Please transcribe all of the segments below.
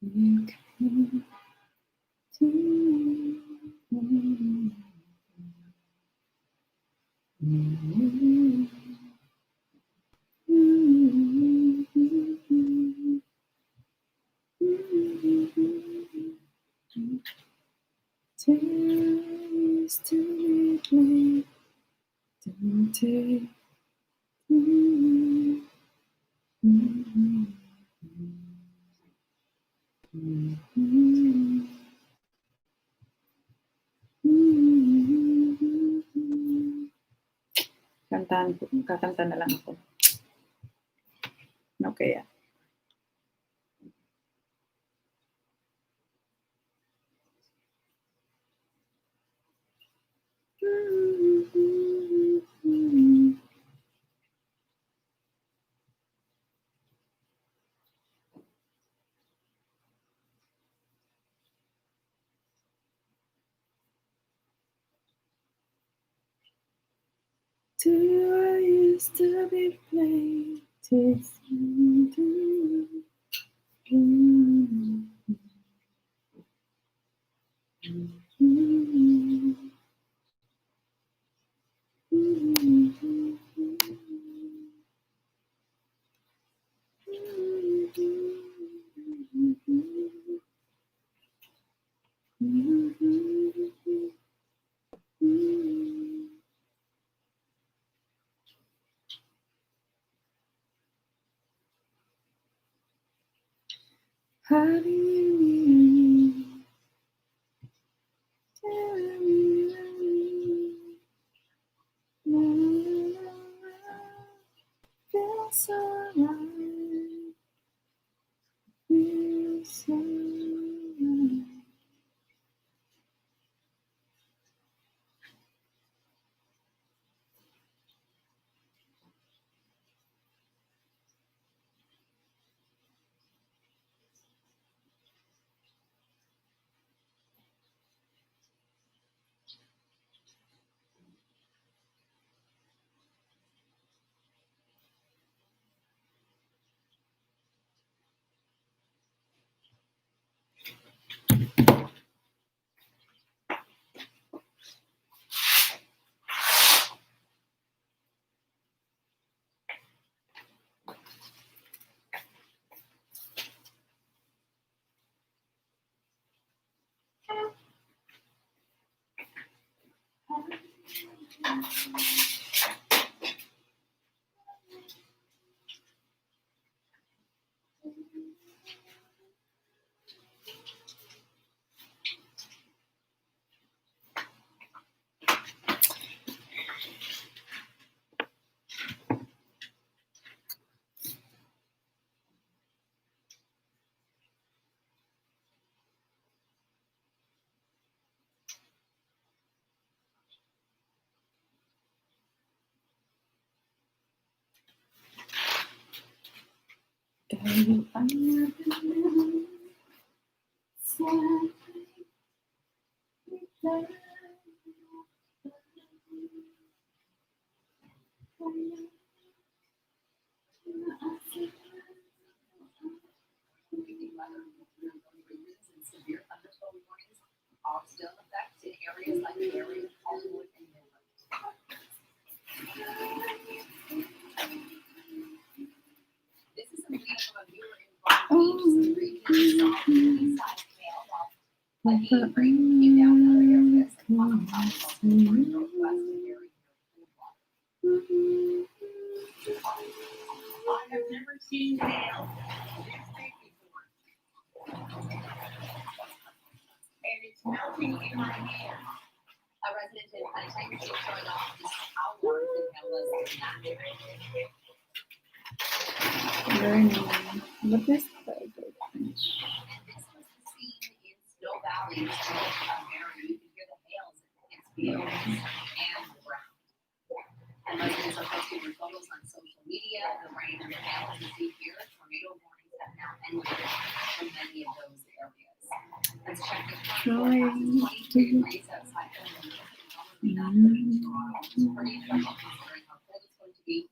Taste me, don't take. Kakanta na lang ako. Ano kaya? To you I used to be plain, How do you feel so right, feel so right. Dahil ang nabili sa ikay Severe thunderstorm warnings are still in effect in areas like the area of Hollywood and Midland. This is a video from a viewer in Long Beach. Region saw the east-side hail while a heat wave came down in other areas and caught on top of the northwest area. I have never seen hail this big before. And it's melting in my hand. A resident in Pennsylvania is showing off just how large the hail is in that area. learning. What is that? And this was the scene in Snow Valley, Mary. You can hear the hails in its fields and the ground. And residents are posting their photos on social media. The rain and the hail, as you see here, tornado warnings have now ended for many of those areas. Let's check the current forecast. It's 23 degrees outside Toronto. It's pretty special considering how cold it's going to be.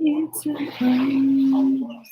It's a promise.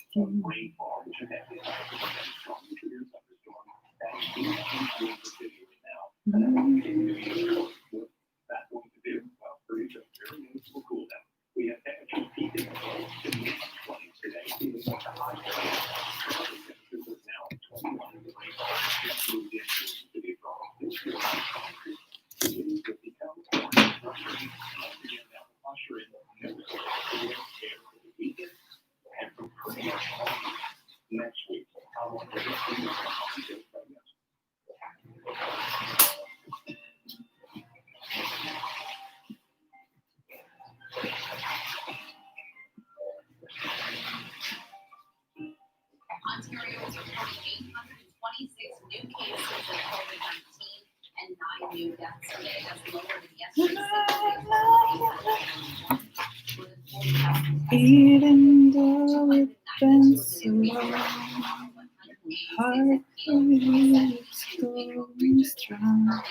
Ontario is reporting 826 new cases of COVID-19 and 9 new deaths today. That's lower than yesterday's Even though it's been so long, heart is going strong.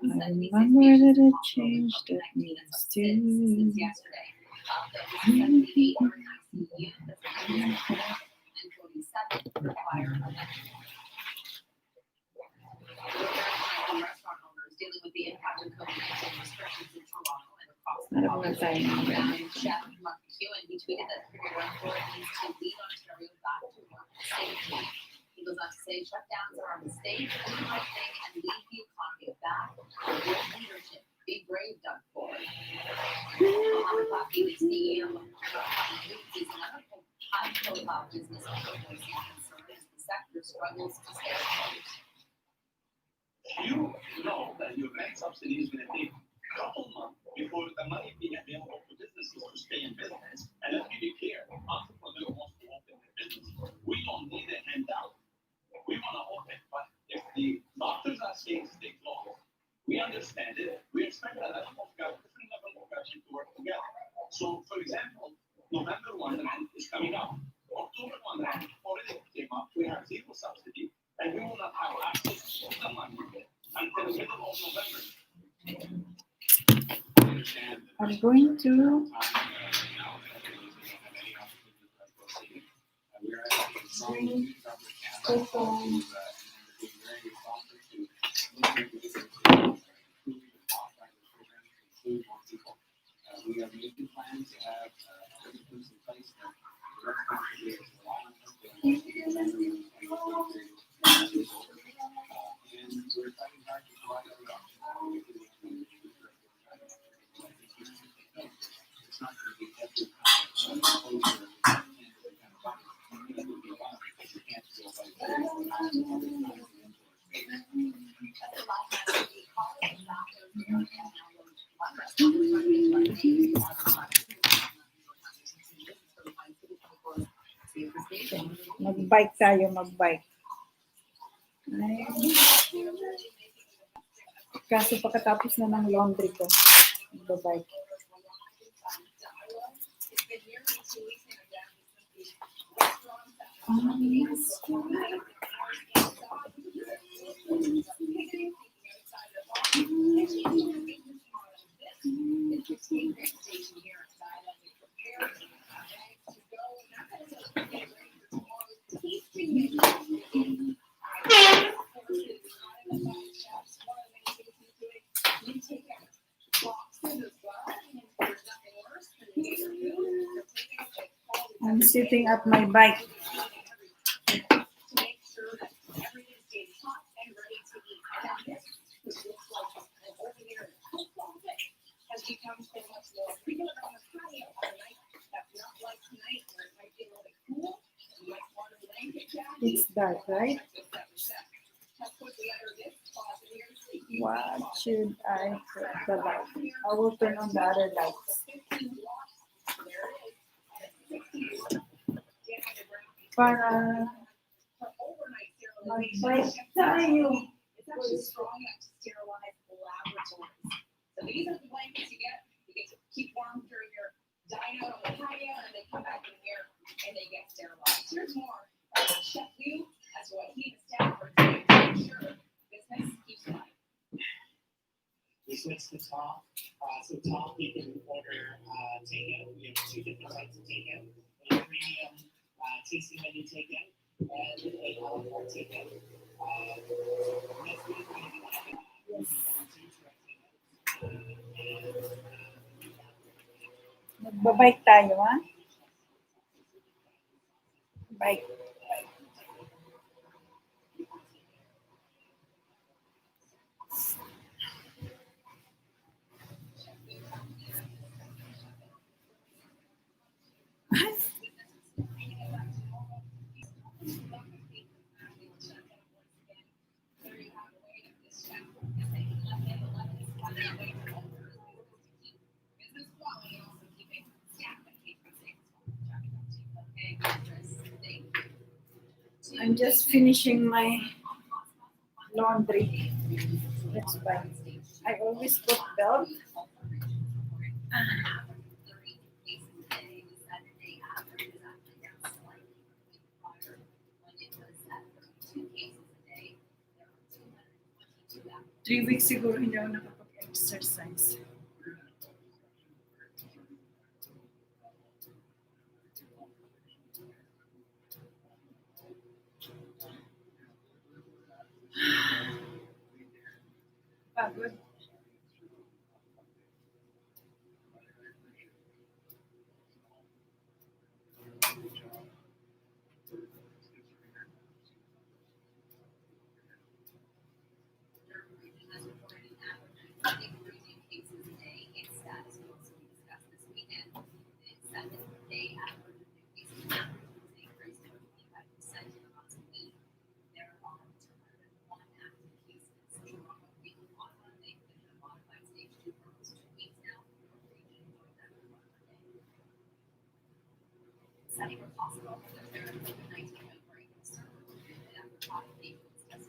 I remember that it changed that means too. Yesterday, there was 78 are in ICU, and 47 require a restaurant owners dealing with the impact of COVID-19 restrictions in Toronto and across the province. Chef Mark McEwen, he tweeted that Premier Wentworth needs to lead Ontario back to work safely. He goes on to say shutdowns are a mistake, do the right thing, and lead the economy back. With leadership, be brave, Doug Ford. Mohammed Faki, the CEO of Foods, is another high-profile business owner voicing concern as the sector struggles to stay afloat. You know that your rent subsidy is going to take a couple months before the money being available for businesses to stay in business. And let me be clear, entrepreneurs wants to open their business. We don't need a handout. We want to open, but if the doctors are saying stay closed, we understand it. We expect a different level of government to work together. So, for example, November 1 rent is coming up. October 1 rent already came up. We have zero subsidy, and we will not have access to the money until the middle of November. I'm going to We are making plans to have other things in place that the rest of the year is allowing us to and we're fighting hard to provide other options. It's not going to be every closure you can't go by mag-bike tayo, mag-bike. Ay. Kaso pagkatapos na ng laundry ko, mag-bike. I'm sitting at my bike. It's dark, right? What should I put the light? I will turn on the other lights. Para mag-bike tayo. It's actually strong enough to sterilize laboratories. So these are the blankets you get. You get to keep warm during your dine out on the patio, and they come back in here and they get sterilized. Here's more from Chef Liu as to what he and staff are doing to make sure business keeps running. We switch this off. So Tom, you can order takeout. We have two different types of takeout: a premium tasting menu takeout and a a la carte takeout. Next week we're going to be looking at Nagbabike tayo, ha? Bike. I'm just finishing my laundry. That's why I always put belt. Three weeks siguro hindi ako nakapag-exercise. Pagod.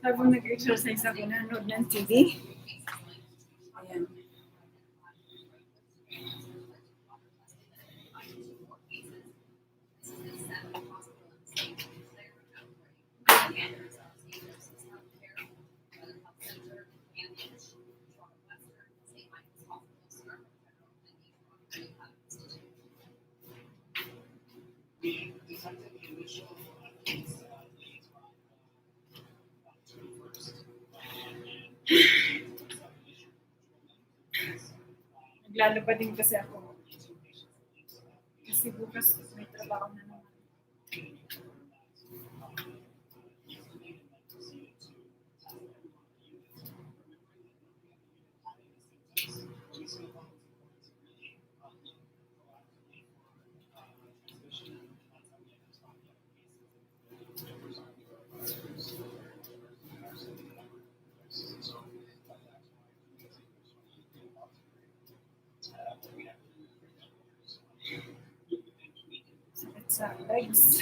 Habang nag-exercise ako, nanood ng TV. Ayan. we detected the initial case days on 21st. Naglalaba din kasi ako. Kasi bukas may trabaho na naman. Sakit sa legs.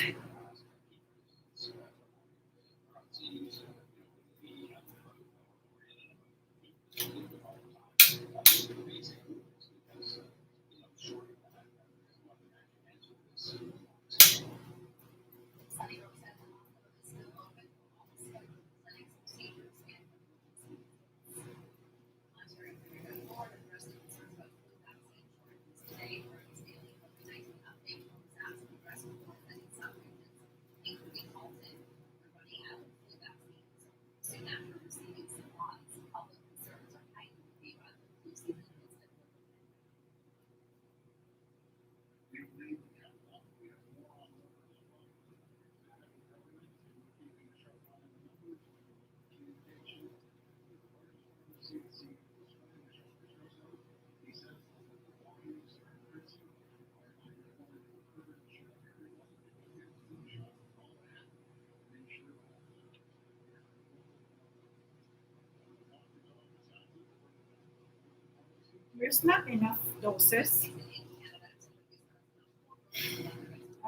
There's not enough doses.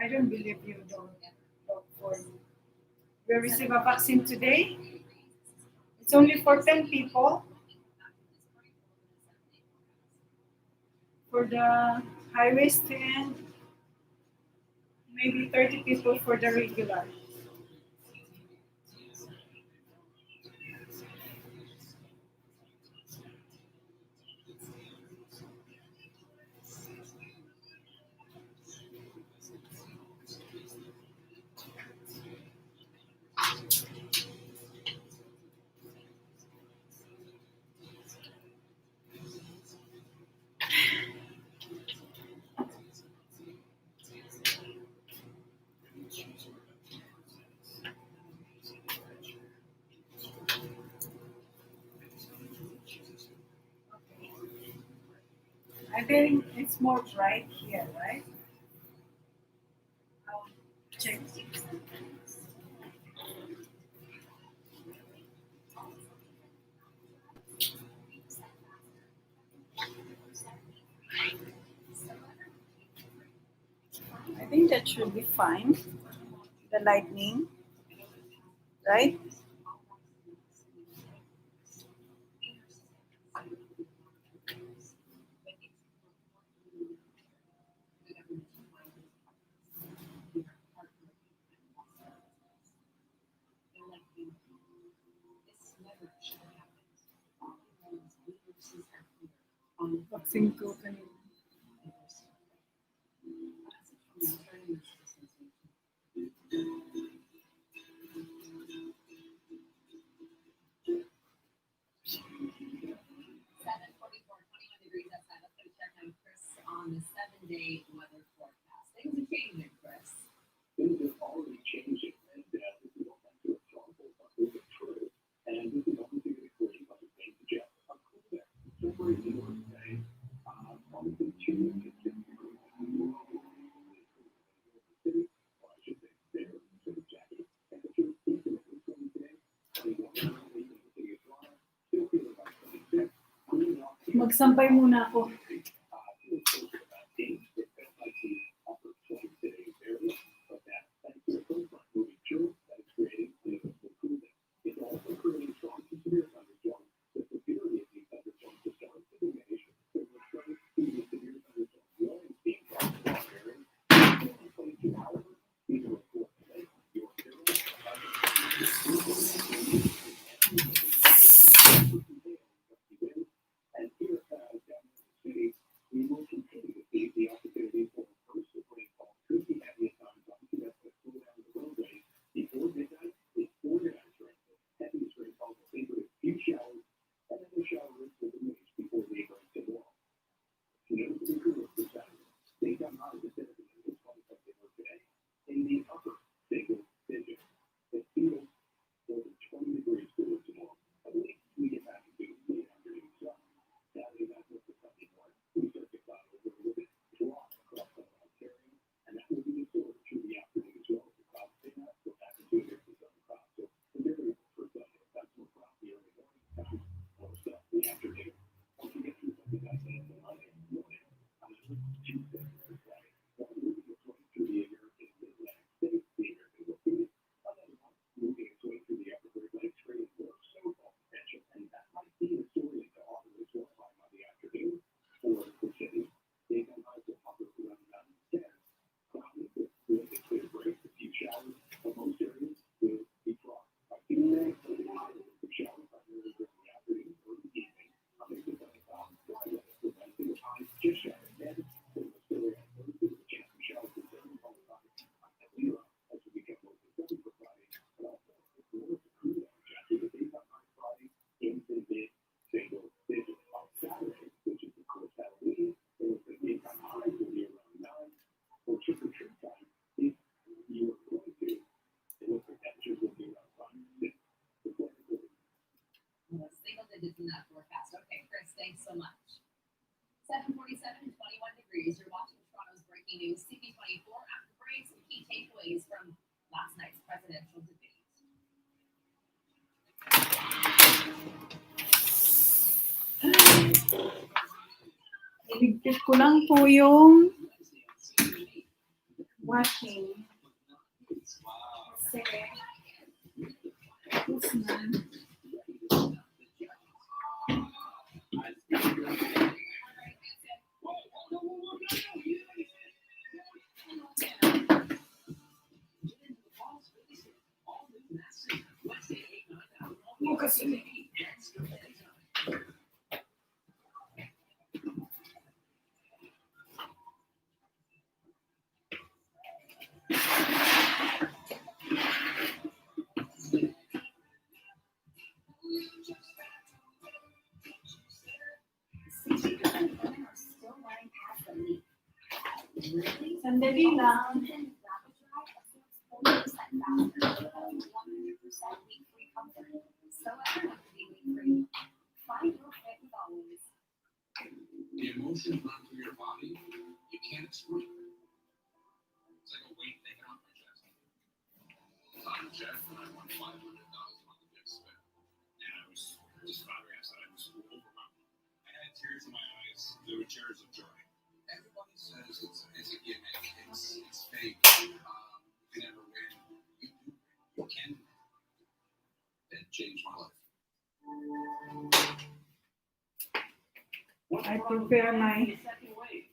I don't believe you don't look for. We receive a vaccine today. It's only for 10 people. For the high risk and maybe 30 people for the regular. think it's more bright here, right? Check. I think that should be fine. The lightning, right? Boxing ko kanina. 21 degrees outside. Let's go check on Chris on the 7-day weather forecast. Things are changing, Chris. Things are already changing, and this is all back to a strong pull up moving true. And this is obviously going to create what is going to suggest a cool there. Temporary north today, probably 2 to 6 degrees. City, or I should say, there, sort of jacket. Temperature infinitely cooling today. 21 degrees in the city of Toronto. Still feeling about 26. Cooling off. Magsampay muna ako. We will continue to see the opportunity for a burst of rainfall. Could be heavy at times. Obviously, that's going to cool down the roadway. Before midnight, it's organized rainfall. Heaviest rainfall will lead with a few showers, and then the shower risk will diminish before neighboring tomorrow. Noticeably cooler for Saturday. Daytime highs instead of the negative 20 like they were today in the upper single digits. It feels more than 20 degrees cooler tomorrow. At least we get back into the afternoon sun. Saturday, that's what the Sunday morning. We start to cloud over a little bit, drop across southern Ontario, and that will be absorbed through the afternoon as well. The clouds stay out, go back into a different sun cloud. So the difference for Sunday, that's more cloudy early morning time, more stuff in the afternoon. Once you get through Sunday, that's it. Monday morning, Tuesday, for Friday. Well, moving its way through the American Atlantic States, the American Northeast, another one moving its way through the upper Great Lakes, creating more snowfall potential, and that might be the story into Ottawa as well by Monday afternoon. For the city, daytime highs will hover around 9 to 10. Cloudy with a clear break, a few showers, but most areas will be dry. By Tuesday, the showers primarily during the afternoon or the evening. I think the sun is on Friday, with Wednesday highs just shy of 10. So the story on Thursday, the chance of showers is very low at zero as we become more than 7 for Friday. But also, it's more to cool down after the daytime high Friday into the single digits. On Saturday, which is of course Halloween, the daytime highs will be around 9. For trick or treat time, if you are going to, it looks like temperatures will be around 5 to 6. Single digits in that forecast. Okay, Chris, thanks so much. 7:47, 21 degrees. You're watching Toronto's breaking news, CP24. After break, some key takeaways from last night's presidential debate. Iligpit ko lang po yung washing. Kasi, tapos na. Kasi, sandali lang. The emotion run through your there were tears of joy. Everybody says it's a gimmick, it's fake. You can never win. You do. You can. It changed my life. I prepare my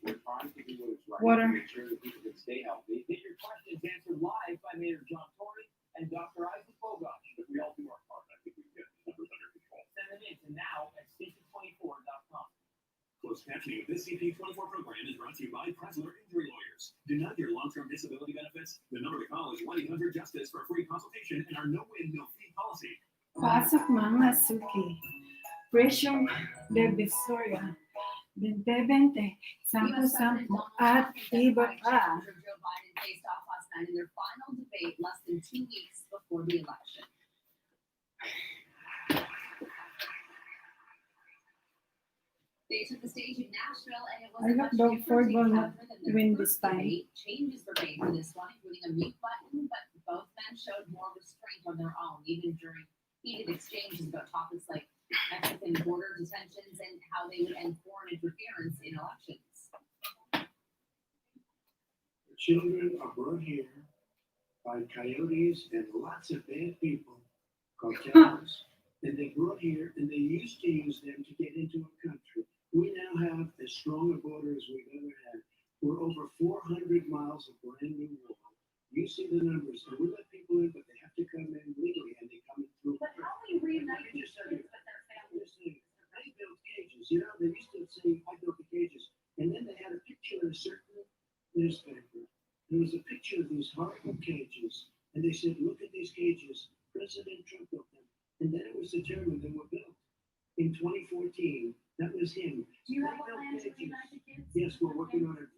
We're trying to do what is right. water. To make sure that people can stay healthy. Get your questions answered live by Mayor John Tory and Dr. Isaac Bogosh. If we all do our part, I think we can get the numbers under control. Send them in to now at CP24.com. Closed captioning of this CP24 program is brought to you by Presler Injury Lawyers. Denied your long-term disability benefits? The number to call is 1-800-JUSTICE for a free consultation and our no-win, no-fee policy. Pasok mga suki. Presyong Divisoria. 2020, sampu-sampu at iba pa. Joe Biden faced off last night in their final debate less than 2 weeks before the election. They took the stage in Nashville, and it was I a much hope Doug Ford different will not encounter than their win first this time. debate. Changes were made for this one, including a mute button, but both men showed more restraint on their own, even during heated exchanges about topics like Mexican border detentions and how they would end foreign interference in elections. The children are brought here by coyotes and lots of bad people, cartels, and they're brought here and they used to use them to get into a country. We now have as strong a border as we've ever had. We're over 400 miles of brand new wall. You see the numbers, and we let people in, but they have to come in legally, and they come in through. But how do you reunite Let me these just tell you, kids with their families? they built cages. You know, they used to say, I built the cages. And then they had a picture in a certain newspaper. There was a picture of these horrible cages. And they said, look at these cages. President Trump built them. And then it was determined they were built. In 2014, that was him. Do you have a They built plan to cages. reunite the kids? Yes, we're working on it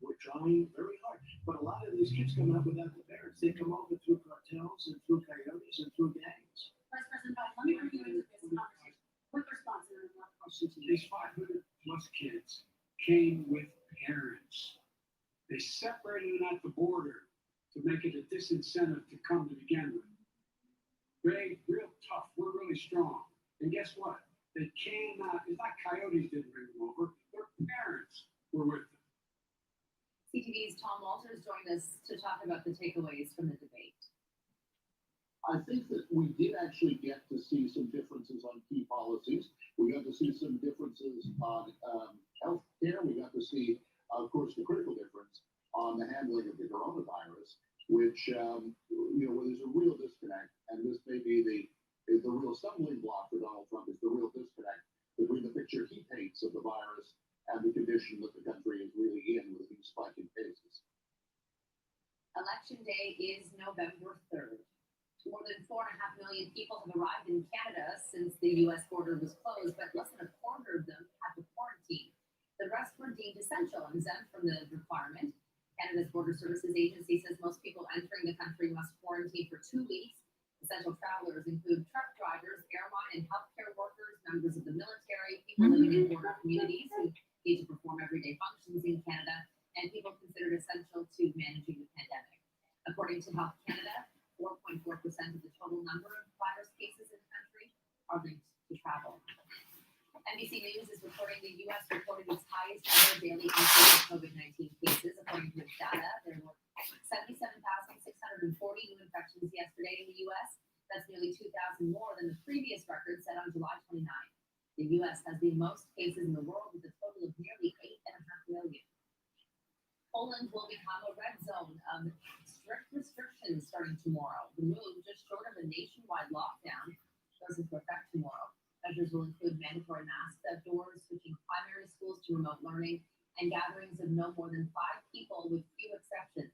we're trying very hard. But a lot of these kids come out without the parents. They come over through cartels and through coyotes and through gangs. Vice President Biden, let me bring you into this conversation. Quick response, and then another question to you. These 500 plus kids came with parents. They separated them at the border to make it a disincentive to come to begin with. They're real tough. We're really strong. And guess what? They cannot, it's not coyotes didn't bring them over. Their parents were with them. CTV's Tom Walters joined us to talk about the takeaways from the debate. I think that we did actually get to see some differences on key policies. We got to see some differences on healthcare. We got to see, of course, the critical difference on the handling of the coronavirus, which, where there's a real disconnect. And this may be the real stumbling block for Donald Trump is the real disconnect between the picture he paints of the virus and the condition that the country is really in with these spiking cases. Election day is November 3rd. More than 4.5 million people have arrived in Canada since the U.S. border was closed, but less than a quarter of them had to quarantine. The rest were deemed essential and exempt from the requirement. Canada's Border Services Agency says most people entering the country must quarantine for 2 weeks. Essential travelers include truck drivers, airline and healthcare workers, members of the military, people living in border communities who need to perform everyday functions in Canada, and people considered essential to managing the pandemic. According to Health Canada, 4.4% of the total number of virus cases in the country are linked to travel. NBC News is reporting the U.S. reported its highest ever daily increase of COVID-19 cases. According to its data, there were 77,640 new infections yesterday in the U.S. That's nearly 2,000 more than the previous record set on July 29. The U.S. has the most cases in the world with a total of nearly 8.5 million. Poland will become a red zone of strict restrictions starting tomorrow. The move, just short of a nationwide lockdown, goes into effect tomorrow. Measures will include mandatory masks outdoors, switching primary schools to remote learning, and gatherings of no more than 5 people with few exceptions.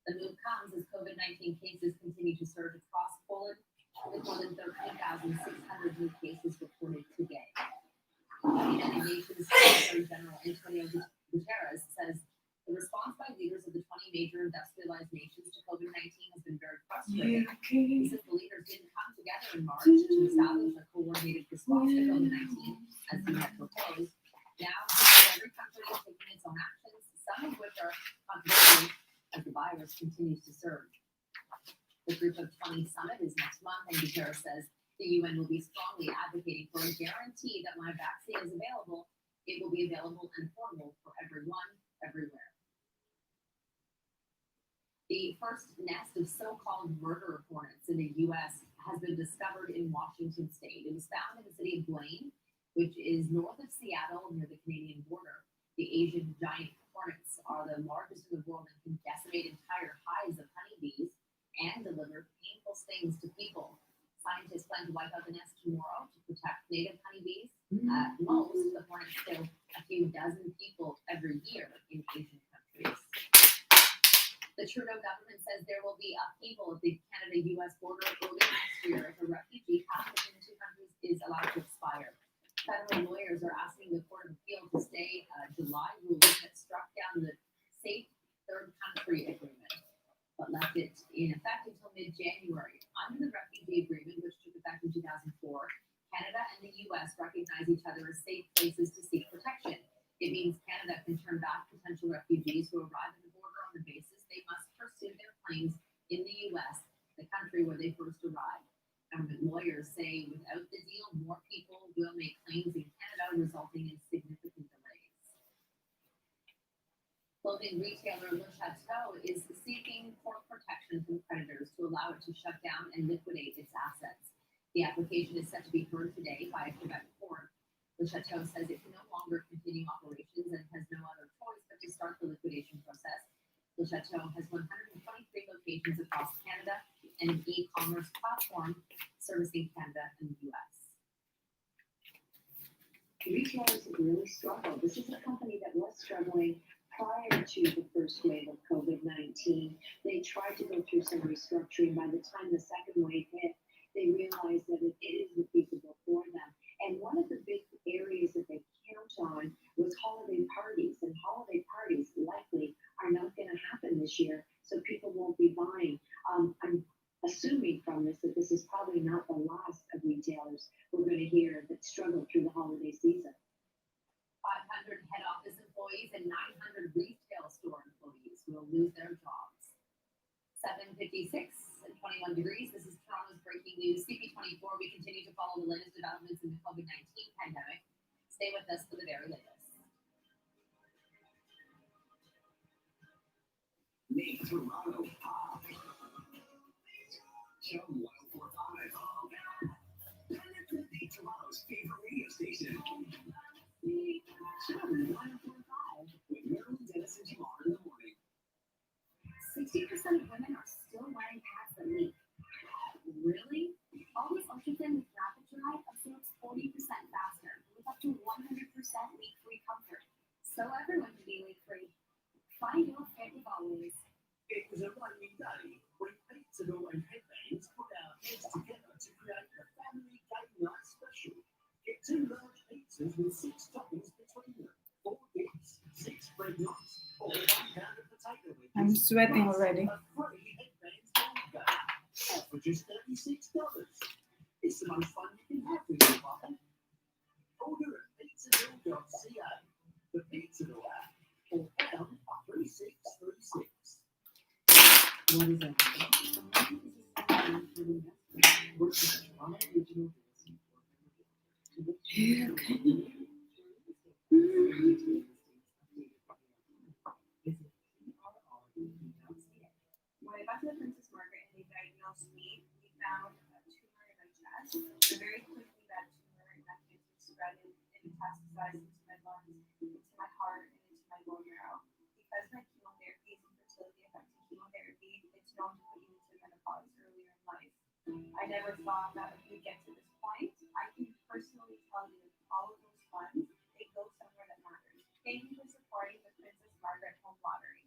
The move comes as COVID-19 cases continue to surge across Poland, with more than 13,600 new cases reported today. The United Nations Secretary General Antonio Guterres says the response by leaders of the 20 major industrialized nations to COVID-19 has been very frustrating. He says the leaders didn't come together in March to establish a coordinated response to COVID-19 as he had proposed. Now, every country is taking its own actions, some of which are controversial as the virus continues to surge. The Group of 20 summit is next month, and Guterres says the UN will be strongly advocating for a guarantee that when a vaccine is available, It will be available and affordable for everyone, everywhere. The first nest of so-called murder hornets in the U.S. has been discovered in Washington state. It was found in the city of Blaine, which is north of Seattle near the Canadian border. The Asian giant hornets are the largest in the world and can decimate entire hives of honeybees and deliver painful stings to people. Scientists plan to wipe out the nest tomorrow to protect native honeybees. At most, the hornets kill a few dozen people every year in Asian countries. The Trudeau government says there will be upheaval at the Canada-U.S. border early next year if a refugee pact between the two countries is allowed to expire. Federal lawyers are asking the Court of Appeal to stay a July ruling that struck down the Safe Third Country Agreement, but left it in effect until mid-January. Under the refugee agreement, which took effect in 2004, Canada and the U.S. recognize each other as safe places to seek protection. It means Canada can turn back potential refugees who arrive at the border on the basis they must pursue their claims in the U.S., the country where they first arrived. Government lawyers say without the deal, more people will make claims in Canada, resulting in significant delays. Clothing retailer Le Chateau is seeking court protection from creditors to allow it to shut down and liquidate its assets. The application is set to be heard today by a Quebec court. Le Chateau says it can no longer continue operations and has no other choice but to start the liquidation process. Le Chateau has 123 locations across Canada and an e-commerce platform servicing Canada and the U.S. Retailers have really struggled. This is a company that was struggling prior to the first wave of COVID-19. They tried to go through some restructuring. By the time the second wave hit, they realized that it isn't feasible for them. And one of the big areas that they count on was holiday parties. And holiday parties likely are not going to happen this year, so people won't be buying. I'm assuming from this that this is probably not the last of retailers we're going to hear that struggle through the holiday season. 500 head office employees and 900 retail store employees will lose their jobs. 7:56 and 21 degrees. This is Toronto's breaking news. CP24, we continue to follow the latest developments in the COVID-19 pandemic. Stay with us for the very latest. Make Toronto pop. Show 104.5. Make Toronto's favorite radio station. Show 104.5 with Marilyn Dennis and Jamar in the morning. 60% of women are still wearing pads that leak. Really? Always Ultrathin with Rapid Dry absorbs 40% faster with up to 100% leak-free comfort. So everyone can be leak-free. Find your fit with Always. It was a rainy day when Pizza Dough and Headbands put our heads together to create the family game night special. Get 2 large pizzas with 6 toppings between them, 4 dips, 6 bread knots, or 1 pound of potato wedges. I'm sweating already. A free Headbands game all for just $36. It's the most fun you can have with your partner. Order at pizzadough.ca, the Pizza Dough app, or pound 3636. What is it? When I got to the Princess Margaret and they diagnosed me, we found a tumor in my chest. So very quickly that tumor and that cancer spread and metastasized into my lungs, into my heart, and into my bone marrow. Because my chemotherapy is infertility affecting chemotherapy, it's known to put you into menopause earlier in life. I never thought that if we get to this point, I can personally tell you all of those funds, they go somewhere that matters. Thank you for supporting the Princess Margaret Home Lottery.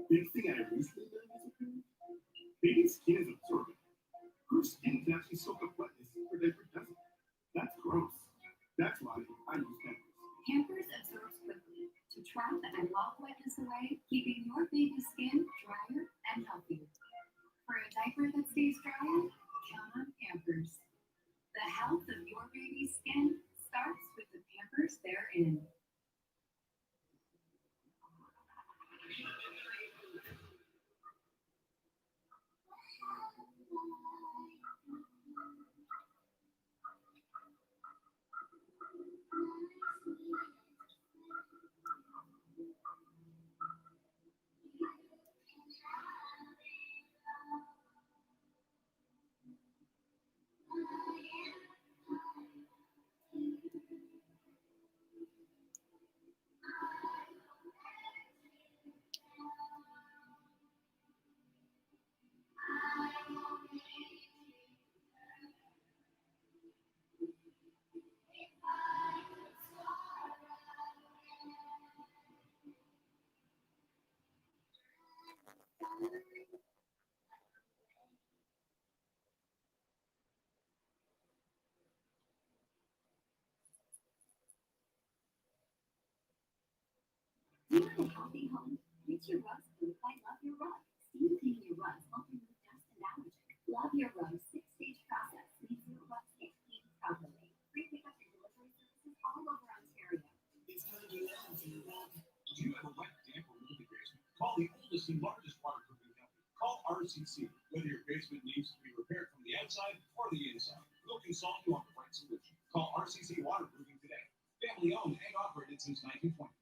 Big thing I recently learned is appearance. Baby's skin is absorbent. Her skin can actually soak up wetness where diaper doesn't. That's gross. That's why I use Pampers. Pampers absorbs quickly to trap and lock wetness away, keeping your baby's skin drier and healthier. For a diaper that stays dry, count on Pampers. The health of your baby's skin starts with the Pampers they're in. You want a healthy home? Rinse your rugs through by Love Your Rug. Steam clean your rugs, help remove dust and allergen. Love Your Rug's 6-stage process means your rugs get cleaned properly. Free pickup and delivery services all over Ontario. It's time to love your rug. Do you have a wet, damp, or moldy basement? Call the oldest and largest waterproofing company. Call RCC. Whether your basement needs to be repaired from the outside or the inside, we'll consult you on the right solution. Call RCC Waterproofing today. Family owned and operated since 1920.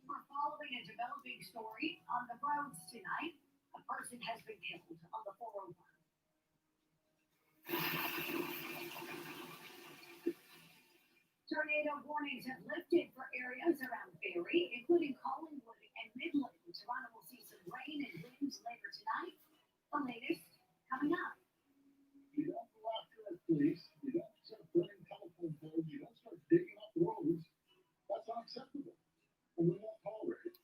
We're following a developing story on the roads tonight. A person has been killed on the 401. Tornado warnings have lifted for areas around Barrie, including Collingwood and Midland. Toronto will see some rain and winds later tonight. The latest coming up. You don't go after us, police. You don't start burning telephone poles. You don't start digging up roads. That's unacceptable. And we won't tolerate it.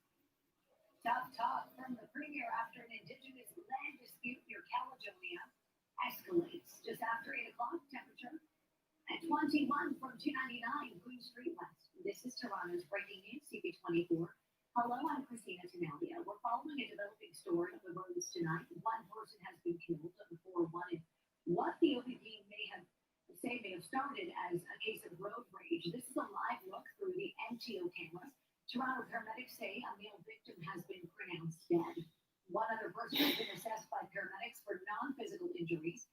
Tough talk from the Premier after an Indigenous land dispute near Caledonia escalates just after 8 o'clock. Temperature at 21 from 299 Queen Street West. This is Toronto's breaking news, CP24. Hello, I'm Christina Tanalia. We're following a developing story on the roads tonight. One person has been killed on the 401. And what the OPP may have started as a case of road rage. This is a live look through the MTO cameras. Toronto paramedics say a male victim has been pronounced dead. One other person has been assessed by paramedics for non-physical injuries.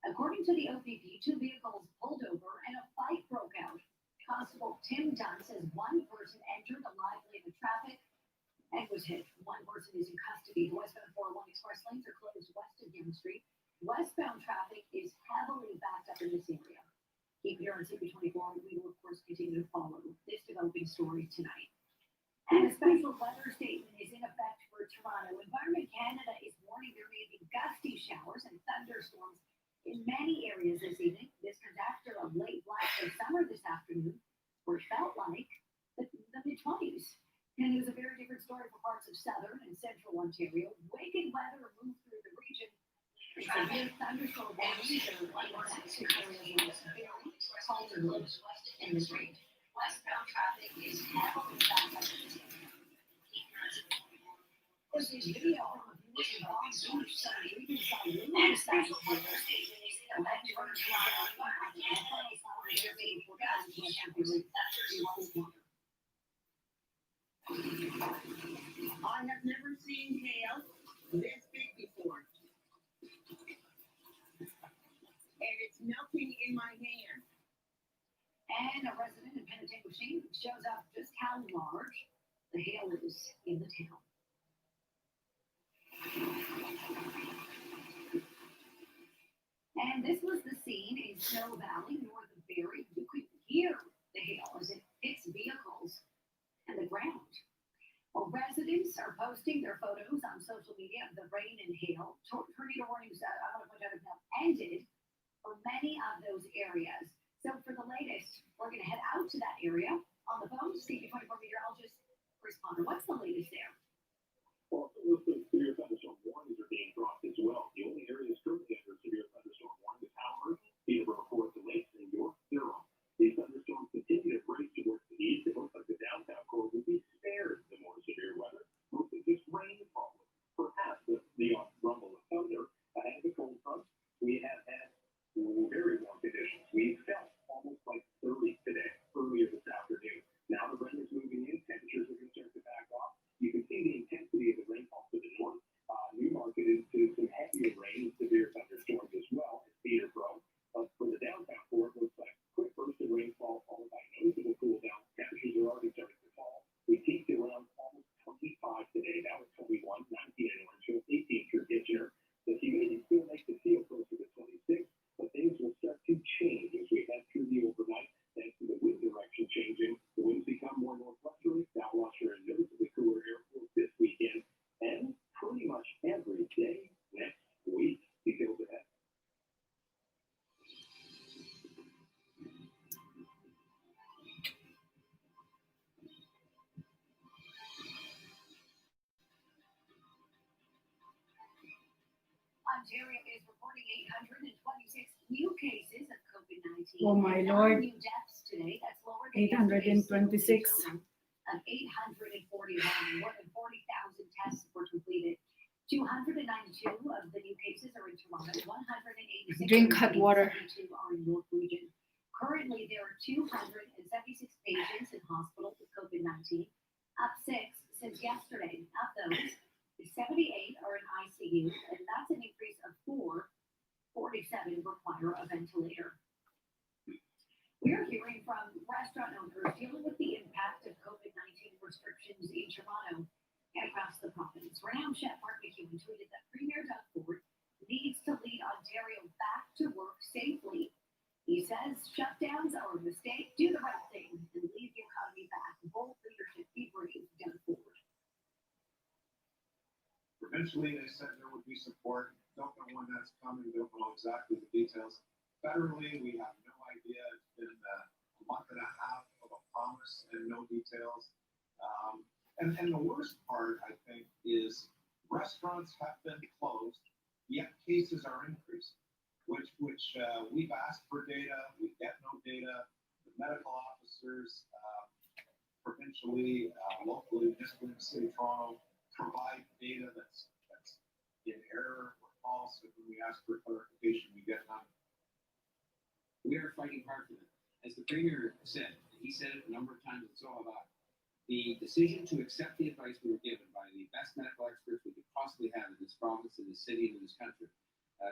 According to the OPP, 2 vehicles pulled over and a fight broke out. Constable Tim Dunn says one person entered a live lane of traffic and was hit. One person is in custody. The westbound 401 express lanes are closed west of Yonge Street. Westbound traffic is heavily backed up in this area. Keep it here on CP24. We will, of course, continue to follow this developing story tonight. And a special weather statement is in effect for Toronto. Environment Canada is warning there may be gusty showers and thunderstorms in many areas this evening. This comes after a late blast of summer this afternoon, where it felt like the mid-20s. And it was a very different story for parts of southern and central Ontario. Wicked weather moved through the region. Severe thunderstorm warnings are in areas of Collingwood and the Great. Westbound traffic is heavily backed up. This is video from a village of Long Beach, Sunday. We can saw numerous thousands of I have never seen hail this big before. And it's melting in my hand. And a resident in Penetanguishene shows up just how large the hail is in the town. And this was the scene in Snow Valley, north of Barrie. You could hear the hail as it hits vehicles and the ground. Well, residents are posting their photos on social media of the rain and hail. Tornado warnings, I want to point out, have now ended for many of those areas. So for the latest, we're going to head out to that area on the phone. CP24 meteorologist responder. What's the latest there? Well, the severe thunderstorm warnings are being dropped as well. The only areas currently under severe thunderstorm warning is Howard, Peterborough, Fort Lake, and York, Durham. These thunderstorms continue to break towards the east. It looks like the downtown core will be spared the more severe weather, mostly just rainfall. Perhaps the rumble of thunder ahead of the cold front. We have had very warm conditions. We felt almost like 30 today, earlier this afternoon. Now the wind is moving in, temperatures are going to start to back off. You can see the intensity of the rainfall to the north. Newmarket into some heavier rain, severe thunderstorms as well as Peterborough. But for the downtown core, it looks like quick burst of rainfall followed by noticeable cool down. Temperatures are already starting to fall. We peaked around almost 25 today. Now it's 21, 19 in Orangeville, 18 through Kitchener. The humidity still makes it feel closer to 26, but things will start to change as we head through the overnight. Thanks to the wind direction changing, the winds become more northwesterly. That will usher in noticeably cooler air flow this weekend and pretty much every day next week. Details ahead. Ontario is reporting 826 new cases of COVID-19. Oh my and Lord. 9 new deaths today. That's lower than yesterday's 826. total of 841. More than 40,000 tests were completed. 292 of the new cases are in Toronto. 186 Drink are hot in water. 72 are in York Region. Currently, there are 276 patients in hospital with COVID-19, up 6 since yesterday. Of those, 78 are in ICU, and that's an increase of 4. 47 require a ventilator. We're hearing from restaurant owners dealing with the impact of COVID-19 restrictions in Toronto and across the province. Renowned chef Mark McEwen tweeted that Premier Doug Ford needs to lead Ontario back to work safely. He says shutdowns are a mistake. Do the right thing and lead the economy back. Bold leadership, be brave, Doug Ford. Eventually, they said there would be support. Don't know when that's coming. Don't know exactly the details. Federally, we have no idea. It's been a month and a half of a promise and no details. And the worst part, I think, is restaurants have been closed, yet cases are increasing, which we've asked for data. We get no data. The medical officers, provincially, locally, municipally in the city of Toronto, provide data that's in error or false. And when we ask for clarification, we get none. We are fighting hard for them. As the Premier said, he said it a number of times, it's all about the decision to accept the advice we were given by the best medical experts we could possibly have in this province, in this city, and in this country,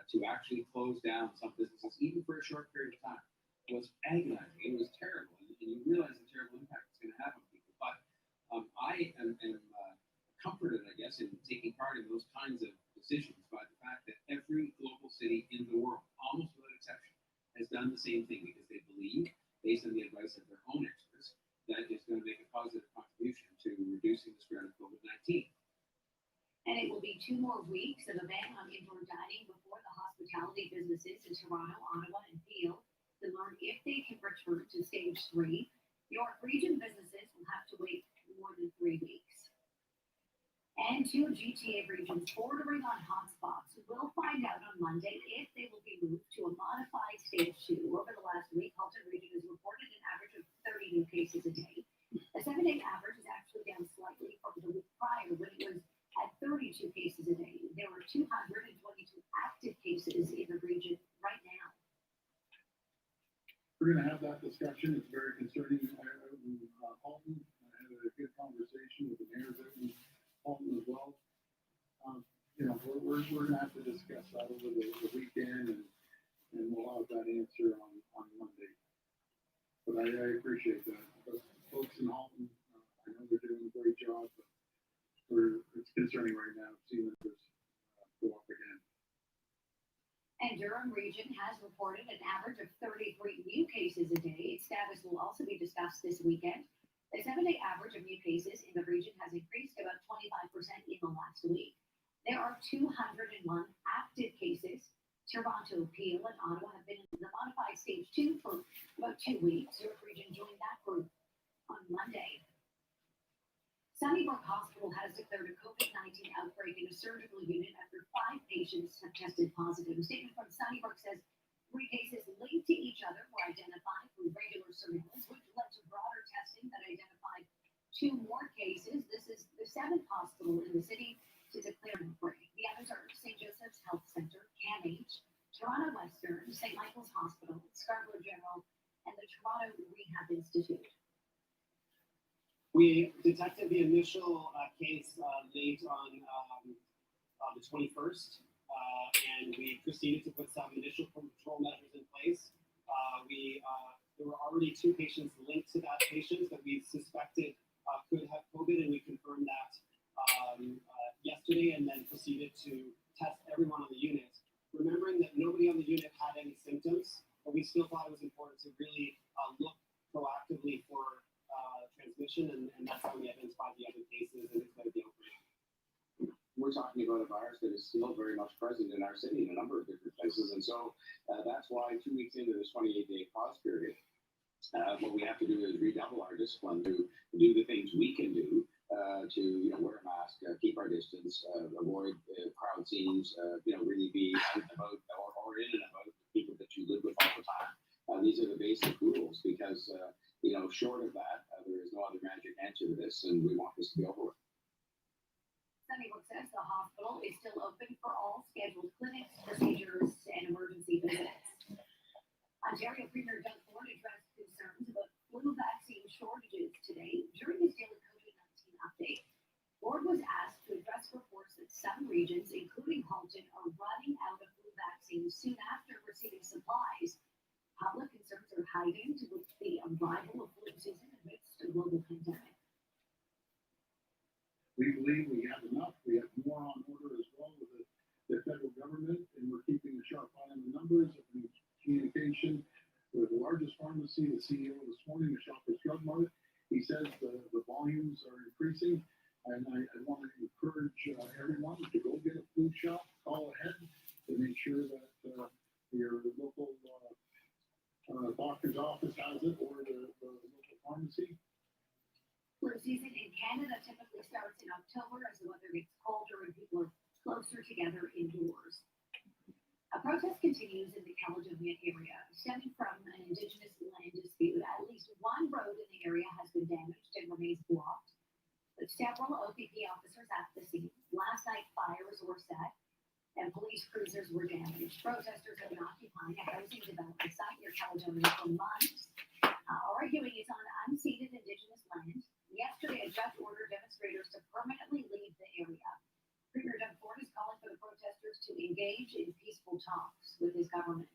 to actually close down some businesses, even for a short period of time, was agonizing. It was terrible, and you realize the terrible impact it's going to have on people. But I am comforted, I guess, in taking part in those kinds of decisions by the fact that every global city in the world, almost without exception, has done the same thing because they believe, based on the advice of their own experts, that it's going to make a positive contribution to reducing the spread of COVID-19. And it will be 2 more weeks of a ban on indoor dining before the hospitality businesses in Toronto, Ottawa, and Peel to learn if they can return to stage 3. York Region businesses will have to wait more than 3 weeks. And 2 GTA regions bordering on hotspots will find out on Monday if they will be moved to a modified stage 2. Over the last week, Halton Region has reported an average of 30 new cases a day. The 7-day average is actually down slightly from the week prior when it was at 32 cases a day. There were 222 active cases in the region right now. We're going to have that discussion. It's very concerning. Halton, I had a good conversation with the mayors out in Halton as well. We're going to have to discuss that over the weekend, and we'll have that answer on Monday. But I appreciate that. But folks in Halton, I know they're doing a great job, but it's concerning right now seeing this go up again. And Durham Region has reported an average of 33 new cases a day. Its status will also be discussed this weekend. The 7-day average of new cases in the region has increased about 25% in the last week. There are 201 active cases. Toronto, Peel, and Ottawa have been in the modified stage 2 for about 2 weeks. York Region joined that group on Monday. Sunnybrook Hospital has declared a COVID-19 outbreak in a surgical unit after 5 patients have tested positive. A statement from Sunnybrook says 3 cases linked to each other were identified through regular surveillance, which led to broader testing that identified 2 more cases. This is the 7th hospital in the city to declare an outbreak. The others are St. Joseph's Health Centre, CAMH, Toronto Western, St. Michael's Hospital, Scarborough General, and the Toronto Rehab Institute. We detected the initial case late on the 21st, and we proceeded to put some initial control measures in place. There were already 2 patients linked to that patient that we suspected could have COVID, and we confirmed that yesterday, and then proceeded to test everyone on the unit, remembering that nobody on the unit had any symptoms, but we still thought it was important to really look proactively for transmission, and that's how we identified the other cases and declared the outbreak. We're talking about a virus that is still very much present in our city in a number of different places, and so that's why 2 weeks into this 28-day pause period, what we have to do is redouble our discipline to do the things we can do to wear a mask, keep our distance, avoid crowd seems, really be out and about or in and about the people that you live with all the time. These are the basic rules because, short of that, there is no other magic answer to this, and we want this to be over with. Sunnybrook says the hospital is still open for all scheduled clinics, procedures, and emergency visits. Ontario Premier Doug Ford addressed concerns about flu vaccine shortages today during his daily COVID-19 update. Ford was asked to address reports that some regions, including Halton, are running out of flu vaccines soon after receiving supplies. Public concerns are heightened with the arrival of flu season amidst a global pandemic. We believe we have enough. We have more on order as well with the federal government, and we're keeping a sharp eye on the numbers of the communication with the largest pharmacy, the CEO this morning, the Shoppers Drug Mart. He says the volumes are increasing, and I want to encourage everyone to go get a flu shot, call ahead to make sure that your local doctor's office has it or the local pharmacy. Flu season in Canada typically starts in October as the weather gets colder and people are closer together indoors. A protest continues in the Caledonia area, stemming from an Indigenous land dispute. At least one road in the area has been damaged and remains blocked, with several OPP officers at the scene. Last night, fires were set and police cruisers were damaged. Protesters have been occupying a housing development site near Caledonia for months, arguing it's on unceded Indigenous land. Yesterday, a judge ordered demonstrators to permanently leave the area. Premier Doug Ford is calling for the protesters to engage in peaceful talks with his government.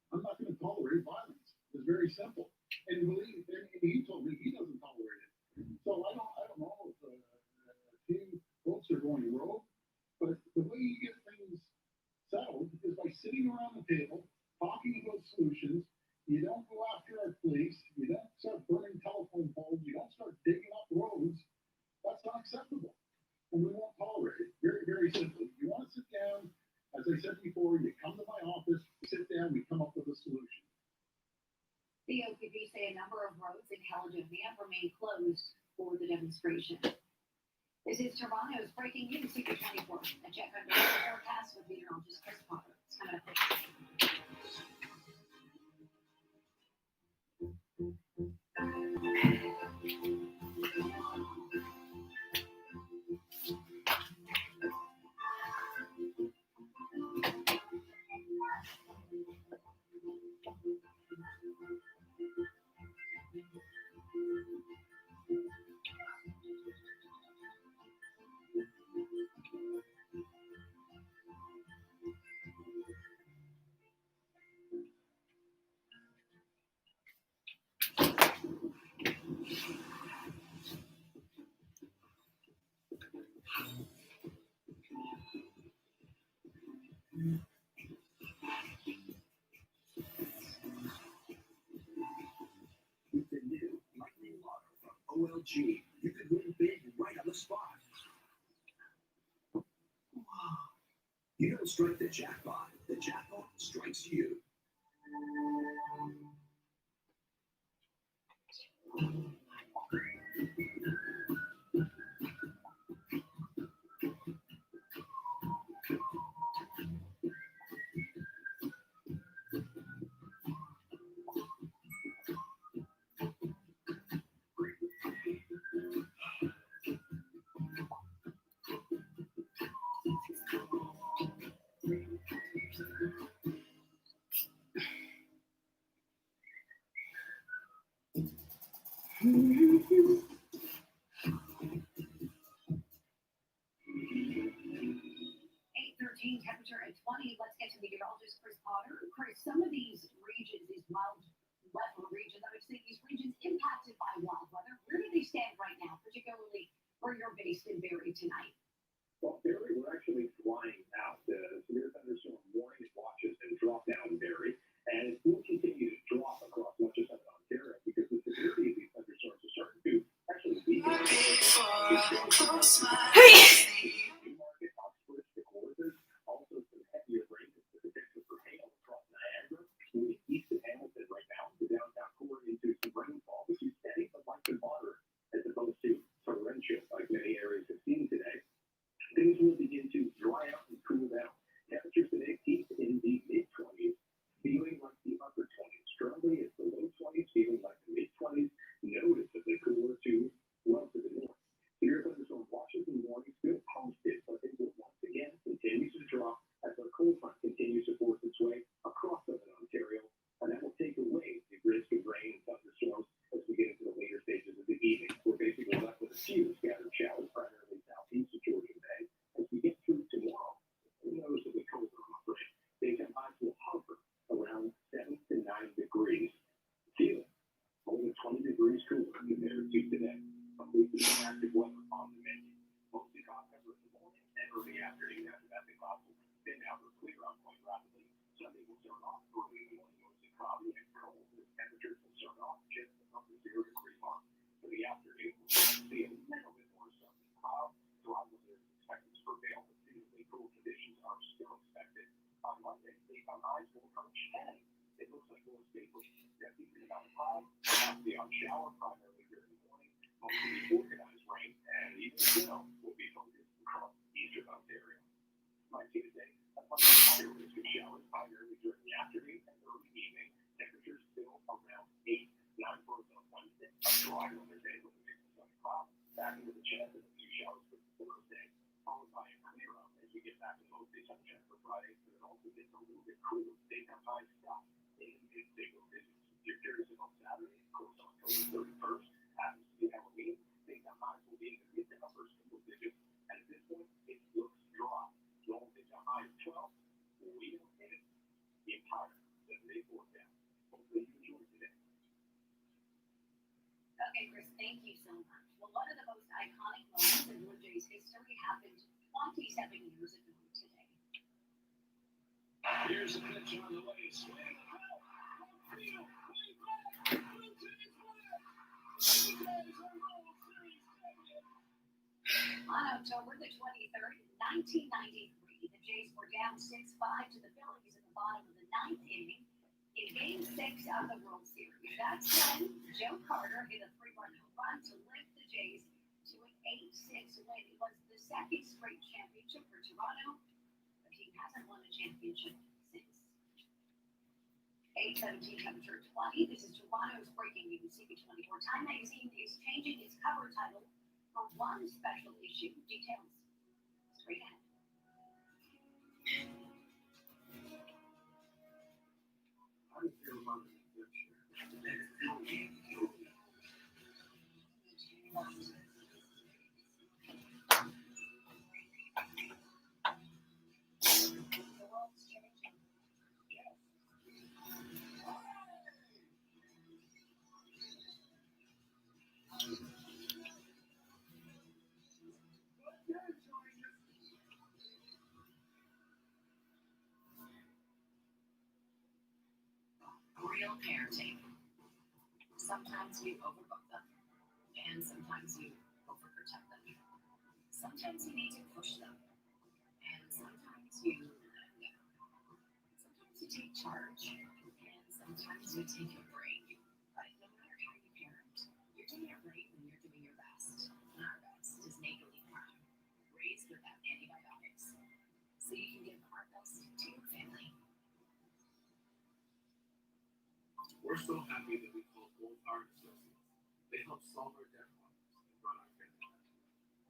I'm not going to tolerate violence. It's very simple. And he told me he doesn't tolerate it. So I don't know if a few folks are going rogue, but the way you get things settled is by sitting around the table, talking about solutions. You don't go after our police. You don't start burning telephone poles. You don't start digging up roads. That's not acceptable. And we won't tolerate it. Very, very simple. You want to sit down, as I said before, you come to my office, sit down, we come up with a solution. The OPP say a number of roads in Caledonia remain closed for the demonstration. This is Toronto's breaking news, Secret 24. A check on the forecast with meteorologist Chris Potter. It's coming up. With the new Lightning Lotto from OLG, you could win big right on the spot. Wow. You don't strike the jackpot strikes you. Temperature at 20. Let's get to meteorologist Chris Potter. Chris, some of these regions, these mild weather regions, I would say these regions impacted by wild weather, where do they stand right now, particularly where you're based in Barrie tonight? Well, Barrie, we're actually flying out. The severe thunderstorm warnings, watches, and drop down Barrie, and it will continue to drop across much of Southern Ontario because the severity of these thunderstorms is starting to actually weaken. Newmarket, Oxford, the Kawarthas, also some heavier rain is the potential for hail across Niagara, moving east of Hamilton right now, the downtown core into some rainfall, which is steady but light and moderate, as opposed to torrential like many areas have seen today. afternoon after that, the clouds will thin out or clear up quite rapidly. Sunday will start off early in the morning, mostly cloudy and cold. The temperatures will start off just above the 0 degree mark. For the afternoon, we'll see a little bit more sun and cloud. Dry weather is expected to prevail, but seasonally cool conditions are still expected. On Monday, daytime highs will approach 10. It looks like we'll stay for 50 about 5. The on shower primarily during the morning, mostly organized rain, and even snow will be focused across eastern Ontario. By Tuesday, a much higher risk of showers primarily during the afternoon and early evening. Temperatures still around 8. 9 for Wednesday, a dry weather day with a mix of sun and clouds. Back into the chance of a few showers for Thursday, followed by a clear up as we get back to mostly sunshine for Friday, but it also gets a little bit cooler. Daytime highs stop in mid-single digits. Your Jersey on Saturday, close on October 31st, happens to be Halloween. Daytime highs will be in the mid to upper single digits, and at this point, it looks dry. Don't think a high of 12, we don't hit it. The entire 7-day forecast. Hopefully you enjoyed today. Okay, Chris, thank you so much. Well, one of the most iconic moments in Blue Jays history happened 27 years ago today. Here's a pitch on the way. Swing. On October the 23rd, 1993, the Jays were down 6-5 to the Phillies in the bottom of the 9th inning in Game 6 of the World Series. That's when Joe Carter hit a 3-run home run to lift the Jays to an 8-6 win. It was the second straight championship for Toronto. The team hasn't won a championship since. 8:17 temperature 20. This is Toronto's breaking news. CB24 Time Magazine is changing its cover title for one special issue. Details straight ahead. How do you feel about the future? The world's changing. Real parenting. Sometimes you overbook them, and sometimes you overprotect them. Sometimes you need to push them, and sometimes you let them go. Sometimes you take charge, and sometimes you take a break. But no matter how you parent, you're doing it right when you're doing your best. And our best is Maple Prime, raised without antibiotics, so you can give our best to your family. We're so happy that we called Goldheart Associates. They help solve our debt problems and run our family.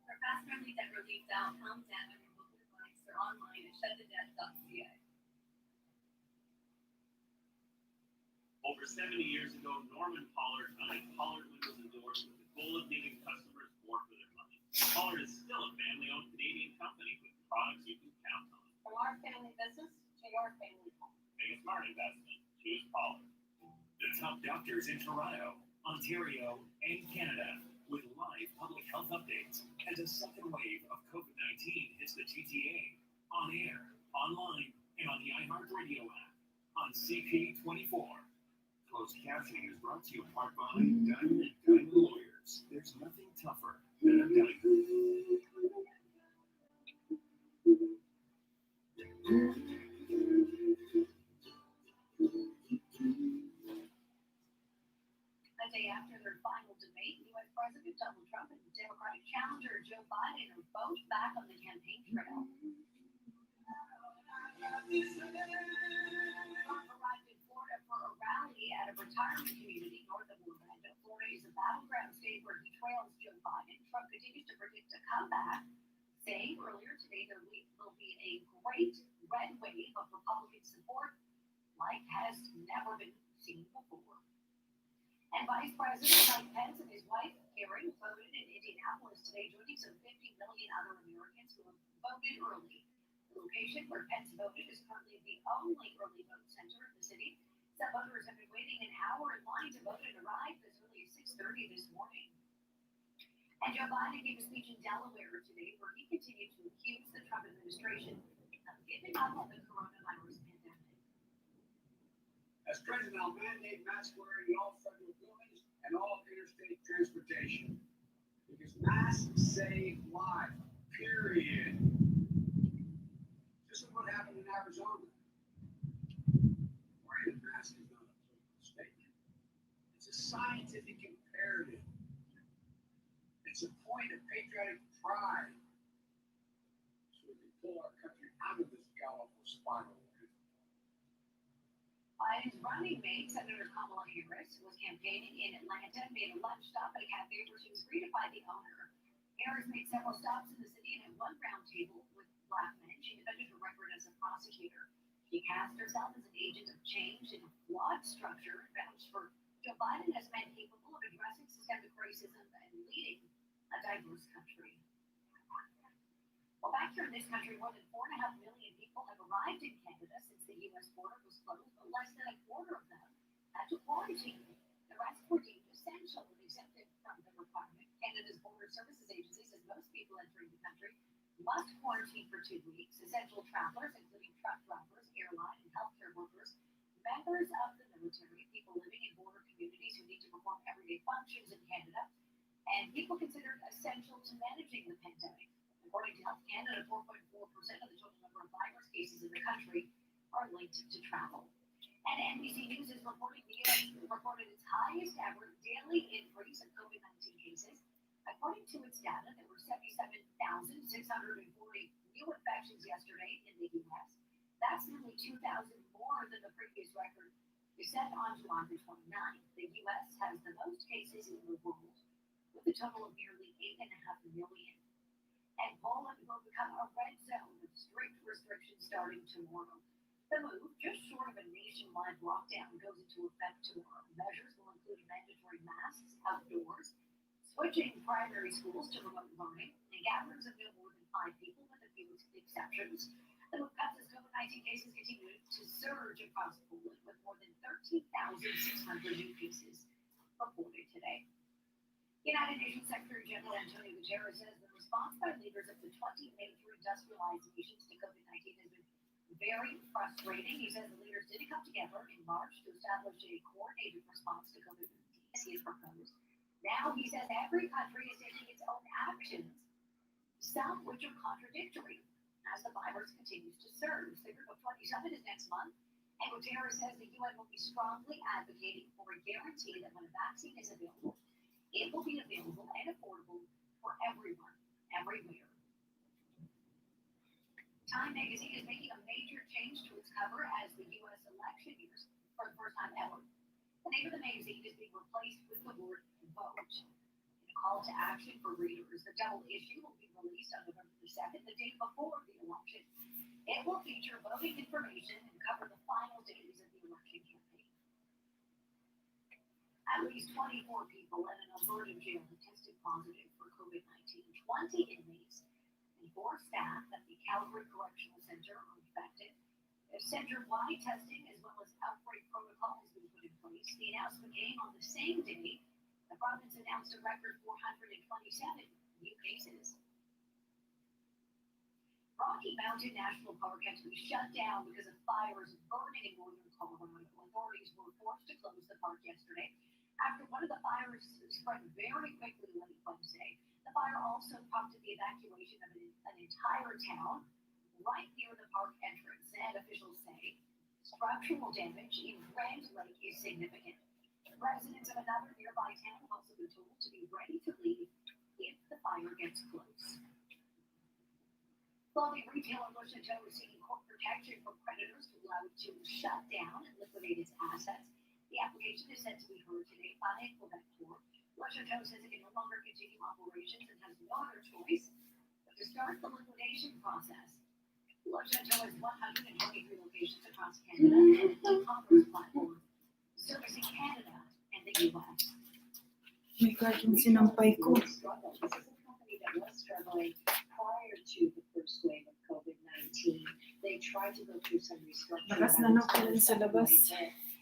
For fast-friendly debt relief, dial Calm Down on your mobile device or online at shutthedebt.ca. Over 70 years ago, Norman Pollard founded Pollard Windows and Doors with the goal of giving customers more for their money. Pollard is still a family-owned Canadian company with products you can count on. From our family business to your family home. Make a smart investment. Choose Pollard. The top doctors in Toronto, Ontario, and Canada with live public health updates as a second wave of COVID-19 hits the GTA on air, online, and on the iHeartRadio app on CP24. Closed captioning is brought to you in part by Diamond & Diamond Lawyers. There's nothing tougher than a diamond. A day after their final debate, U.S. President Donald Trump and Democratic challenger Joe Biden are both back on the campaign trail. Trump arrived in Florida for a rally at a retirement community north of Orlando. Florida is a battleground state where he trails Joe Biden. Trump continues to predict a comeback, saying earlier today there will be a great red wave of Republican support like has never been seen before. And Vice President Mike Pence and his wife, Karen, voted in Indianapolis today, joining some 50 million other Americans who have voted early. The location where Pence voted is currently the only early vote center in the city. Some voters have been waiting an hour in line to vote and arrived as early as 6:30 this morning. And Joe Biden gave a speech in Delaware today where he continued to accuse the Trump administration of giving up on the coronavirus pandemic. As president, I'll mandate mask wearing in all federal buildings and all interstate transportation. Because masks save lives, period. This is what happened in Arizona. Wearing a mask is not a political statement. It's a scientific imperative. It's a point of patriotic pride. So we can pull our country out of this god-awful spiral. Biden's running mate, Senator Kamala Harris, was campaigning in Atlanta and made a lunch stop at a cafe where she was greeted by the owner. Harris made several stops in the city and had one round table with black men. She defended her record as a prosecutor. She cast herself as an agent of change in a flawed structure and vouched for Joe Biden as a man capable of addressing systemic racism and leading a diverse country. Well, back here in this country, more than 4.5 million people have arrived in Canada since the U.S. border was closed, but less than a quarter of them had to quarantine. The rest were deemed essential and exempted from the requirement. Canada's Border Services Agency says most people entering the country must quarantine for 2 weeks. Essential travelers, including truck drivers, airline and healthcare workers, members of the military, people living in border communities who need to perform everyday functions in Canada, and people considered essential to managing the pandemic. According to Health Canada, 4.4% of the total number of virus cases in the country are linked to travel. And NBC News is reporting the U.S. reported its highest ever daily increase in COVID-19 cases. According to its data, there were 77,640 new infections yesterday in the U.S. That's nearly 2,000 more than the previous record set on July 29th. The U.S. has the most cases in the world, with a total of nearly 8.5 million. And Poland will become a red zone with strict restrictions starting tomorrow. The move, just short of a nationwide lockdown, goes into effect tomorrow. Measures will include mandatory masks outdoors, switching primary schools to remote learning, and gatherings of no more than 5 people with a few exceptions. The move comes as COVID-19 cases continue to surge across Poland, with more than 13,600 new cases reported today. United Nations Secretary General Antonio Guterres says the response by leaders of the 20 major industrialized nations to COVID-19 has been very frustrating. He says the leaders didn't come together in March to establish a coordinated response to COVID-19 as he has proposed. Now he says every country is taking its own actions, some which are contradictory as the virus continues to surge. The Group of 20 summit is next month, and Guterres says the UN will be strongly advocating for a guarantee that when a vaccine is available, it will be available and affordable for everyone, everywhere. Time magazine is making a major change to its cover as the U.S. election years for the first time ever. The name of the magazine is being replaced with the word vote. In a call to action for readers, the double issue will be released on November the 2nd, the day before the election. It will feature voting information and cover the final days of the election campaign. At least 24 people in an Alberta jail have tested positive for COVID-19. 20 inmates and 4 staff at the Calgary Correctional Center are infected. There's center-wide testing as well as outbreak protocol has been put in place. The announcement came on the same day the province announced a record 427 new cases. Rocky Mountain National Park had to be shut down because of fires burning in northern Colorado. Authorities were forced to close the park yesterday after one of the fires spread very quickly late Wednesday. The fire also prompted the evacuation of an entire town right near the park entrance, and officials say structural damage in Grand Lake is significant. Residents of another nearby town have also been told to be ready to leave if the fire gets close. Clothing retailer Luciano is seeking court protection from creditors to allow it to shut down and liquidate its assets. The application is set to be heard today by a Quebec court. Luciano says it can no longer continue operations and has no other choice but to start the liquidation process. Luciano has 123 locations across Canada and an e-commerce platform servicing Canada and the U.S. May kahit sinampay ko. This is a company that was struggling prior to the first wave of COVID-19. They tried to go through some restructuring. Lakas na no ko sa labas.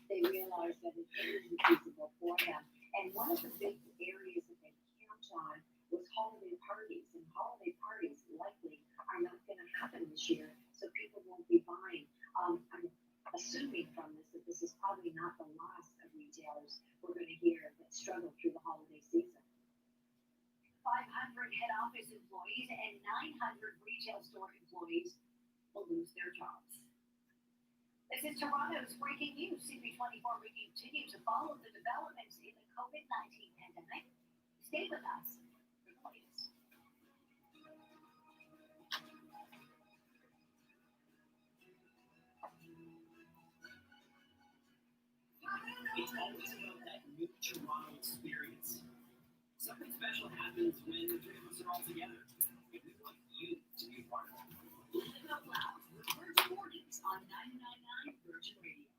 They realized that it isn't feasible for them. And one of the big areas that they count on was holiday parties. And holiday parties likely are not going to this year, so people won't be buying. I'm assuming from this that this is probably not the last of retailers we're going to hear that struggle through the holiday season. 500 head office employees and 900 retail store employees will lose their jobs. This is Toronto's breaking news. CP24 will continue to follow the developments in the COVID-19 pandemic. Stay with us for the latest. It's always about that new Toronto experience. Something special happens when the three of us are all together. And we want you to be a part of it. Live out loud with Virgin Mornings on 99.9 Virgin Radio.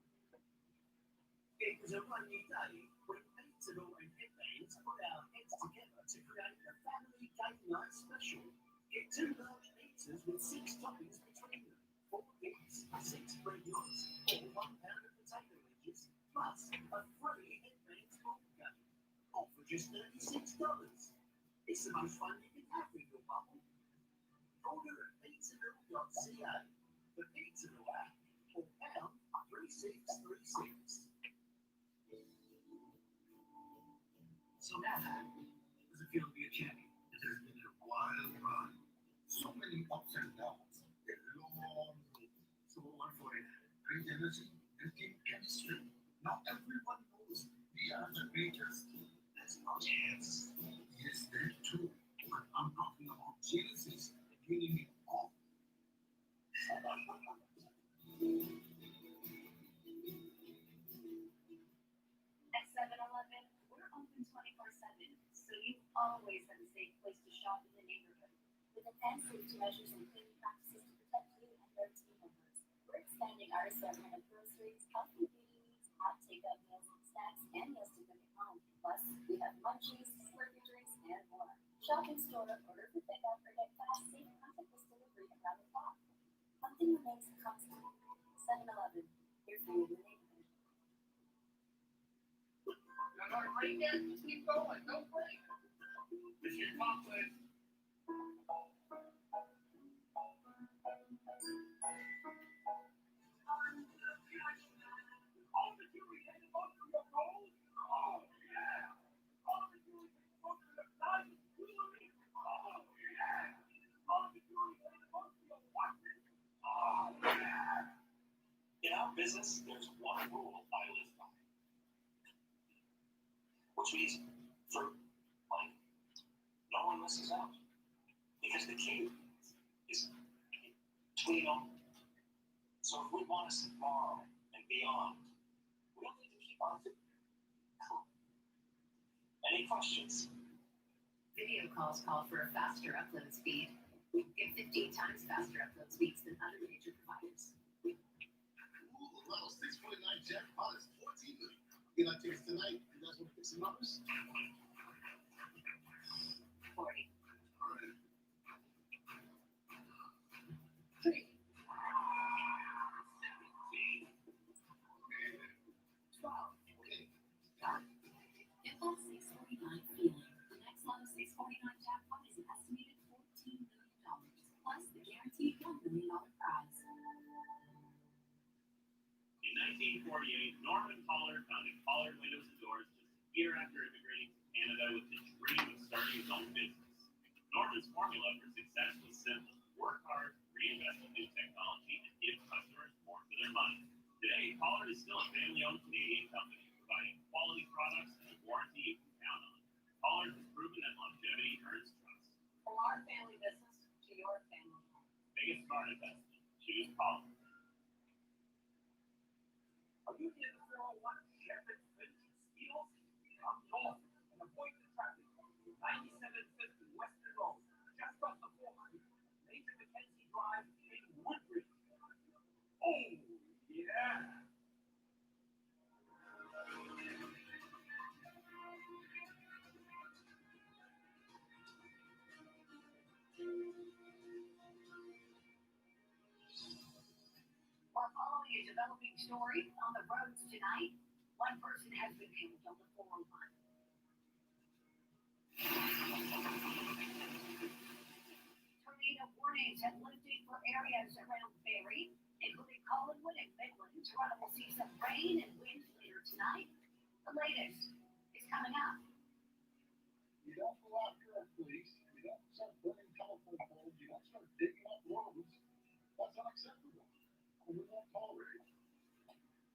It was a runny day when Pizza and Headbands put our heads together to create a family game night special. Get 2 large pizzas with 6 toppings between them, 4 dips, 6 bread knots, or 1 pound of potato wedges, plus a free Headbands ball game. All for just $36. It's the most fun you can have in your bubble. Order at pizzaville.ca, the Pizzaville app, or pound 3636. So now, does it feel to be a champion? It has been a wild run. So many ups and downs. A long road. So on for it. Great energy and team chemistry. Not everyone knows we are the greatest. That's not chance. Yes, that too. But I'm talking about Genesis winning it all. At 7-Eleven, we're open 24/7, so you always have a safe place to shop in the neighborhood. With advanced safety measures and cleaning practices to protect you and your team members, we're expanding our assortment of groceries, health and beauty needs, hot takeout meals and snacks, and meals to cook at home. Plus, we have munchies, slurpee drinks, and more. Shop in store, order for pickup, or get fast, safe, contactless delivery around the clock. Something remains constant. 7-Eleven, here for you in the neighborhood. Now, our great guys, keep going. Don't break. This is your conflict. All the jewelry and the most of your gold? Oh, yeah. All the jewelry and the most of your diamond jewelry? Oh, yeah. All the jewelry and the most of your watches? Oh, yeah. In our business, there's one rule I live by. Which means, for like, no one misses out. Because the key is between them. So if we want to see tomorrow and beyond, we'll need to keep on thinking. Any questions? Video calls call for a faster upload speed. Get 15 times faster upload speeds than other major providers. Ooh, well, 649 jackpot is 14 million. Get our tickets tonight. You guys want to pick some numbers? 40. All right. 3. 17. 12. Okay. Get that 649 feeling. The next low 649 jackpot is an estimated $14 million, plus the guaranteed $1 million prize. In 1948, Norman Pollard founded Pollard Windows and Doors just a year after immigrating to Canada with the dream of starting his own business. Norman's formula for success was simple: work hard, reinvest in new technology, and give customers more for their money. Today, Pollard is still a family-owned Canadian company, providing quality products and a warranty you can count on. Pollard has proven that longevity earns trust. From our family business to your family home. Make a smart investment. Choose Pollard. Are you in the 401 Shepherd Finch Steels? Come north and avoid the traffic. 9750 Western Road, just off the 400, Major Mackenzie Drive in Woodbridge. Oh, yeah. We're following a developing story on the roads tonight. One person has been killed on the 401. Tornado tornado warnings have lifted for areas around Barrie, including Collingwood and Midland. Toronto will see some rain and wind later tonight. The latest is coming up. You don't go after our police, you don't start burning telephone poles, you don't start digging up roads. That's unacceptable. And we won't tolerate it.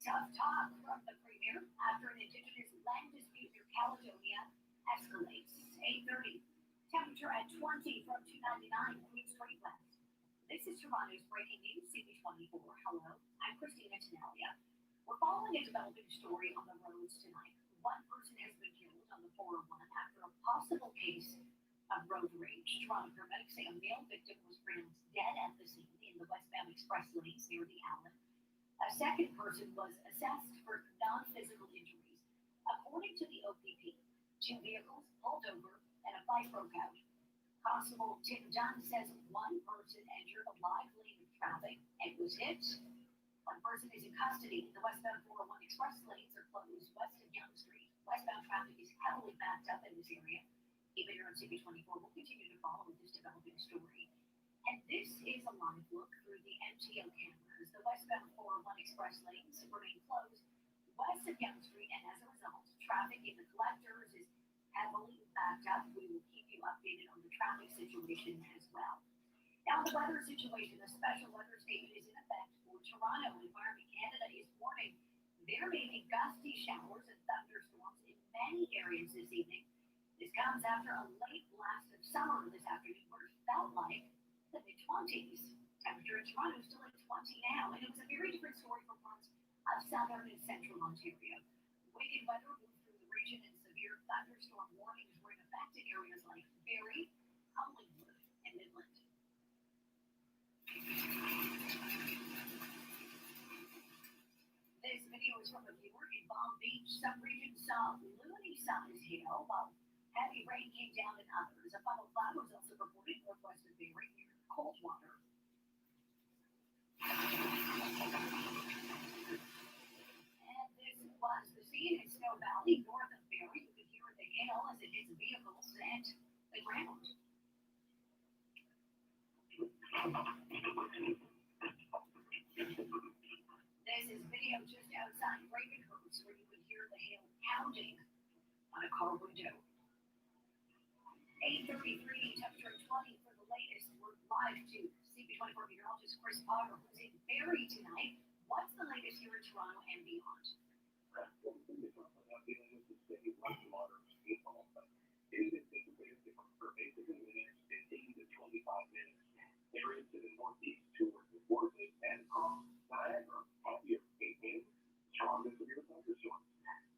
Tough talk from the Premier after an Indigenous land dispute near Caledonia escalates. 8:30. Temperature at 20 from 299 Queen Street West. This is Toronto's breaking news, CB24. Hello, I'm Christina Tenalia. We're following a developing story on the roads tonight. One person has been killed on the 401 after a possible case of road rage. Toronto paramedics say a male victim was pronounced dead at the scene in the westbound express lanes near the Allen. A second person was assessed for non-physical injuries. According to the OPP, 2 vehicles pulled over and a fight broke out. Constable Tim Dunn says one person entered a live lane of traffic and was hit. One person is in custody. The westbound 401 express lanes are closed west of Yonge Street. Westbound traffic is heavily backed up in this area. Even here on CB24, we'll continue to follow this developing story. And this is a live look through the MTO cameras. The westbound 401 express lanes remain closed west of Yonge Street, and as a result, traffic in the collectors is heavily backed up. We will keep you updated on the traffic situation as well. Now, the weather situation, a special weather statement is in effect for Toronto. Environment Canada is warning there may be gusty showers and thunderstorms in many areas this evening. This comes after a late blast of summer this afternoon where it felt like the mid-20s. Temperature in Toronto is still at 20 now, and it was a very different story for parts of southern and central Ontario. Wicked weather moved through the region, and severe thunderstorm warnings were in effect in areas like Barrie, Collingwood, and Midland. This video is from a viewer in Palm Beach. Some regions saw loony-sized hail, while heavy rain came down in others. A funnel cloud was also reported northwest of Barrie near Coldwater. And this was the scene in Snow Valley, north of Barrie. You could hear the hail as it hits vehicles and the ground. This is video just outside Ravenhurst where you could hear the hail pounding on a car window. 8:33, temperature 20 for the latest. We're live to CB24 meteorologist Chris Potter, who's in Barrie tonight. What's the latest here in Toronto and beyond? Areas to the northeast towards the Warwick and across Niagara, here, strong and severe thunderstorms.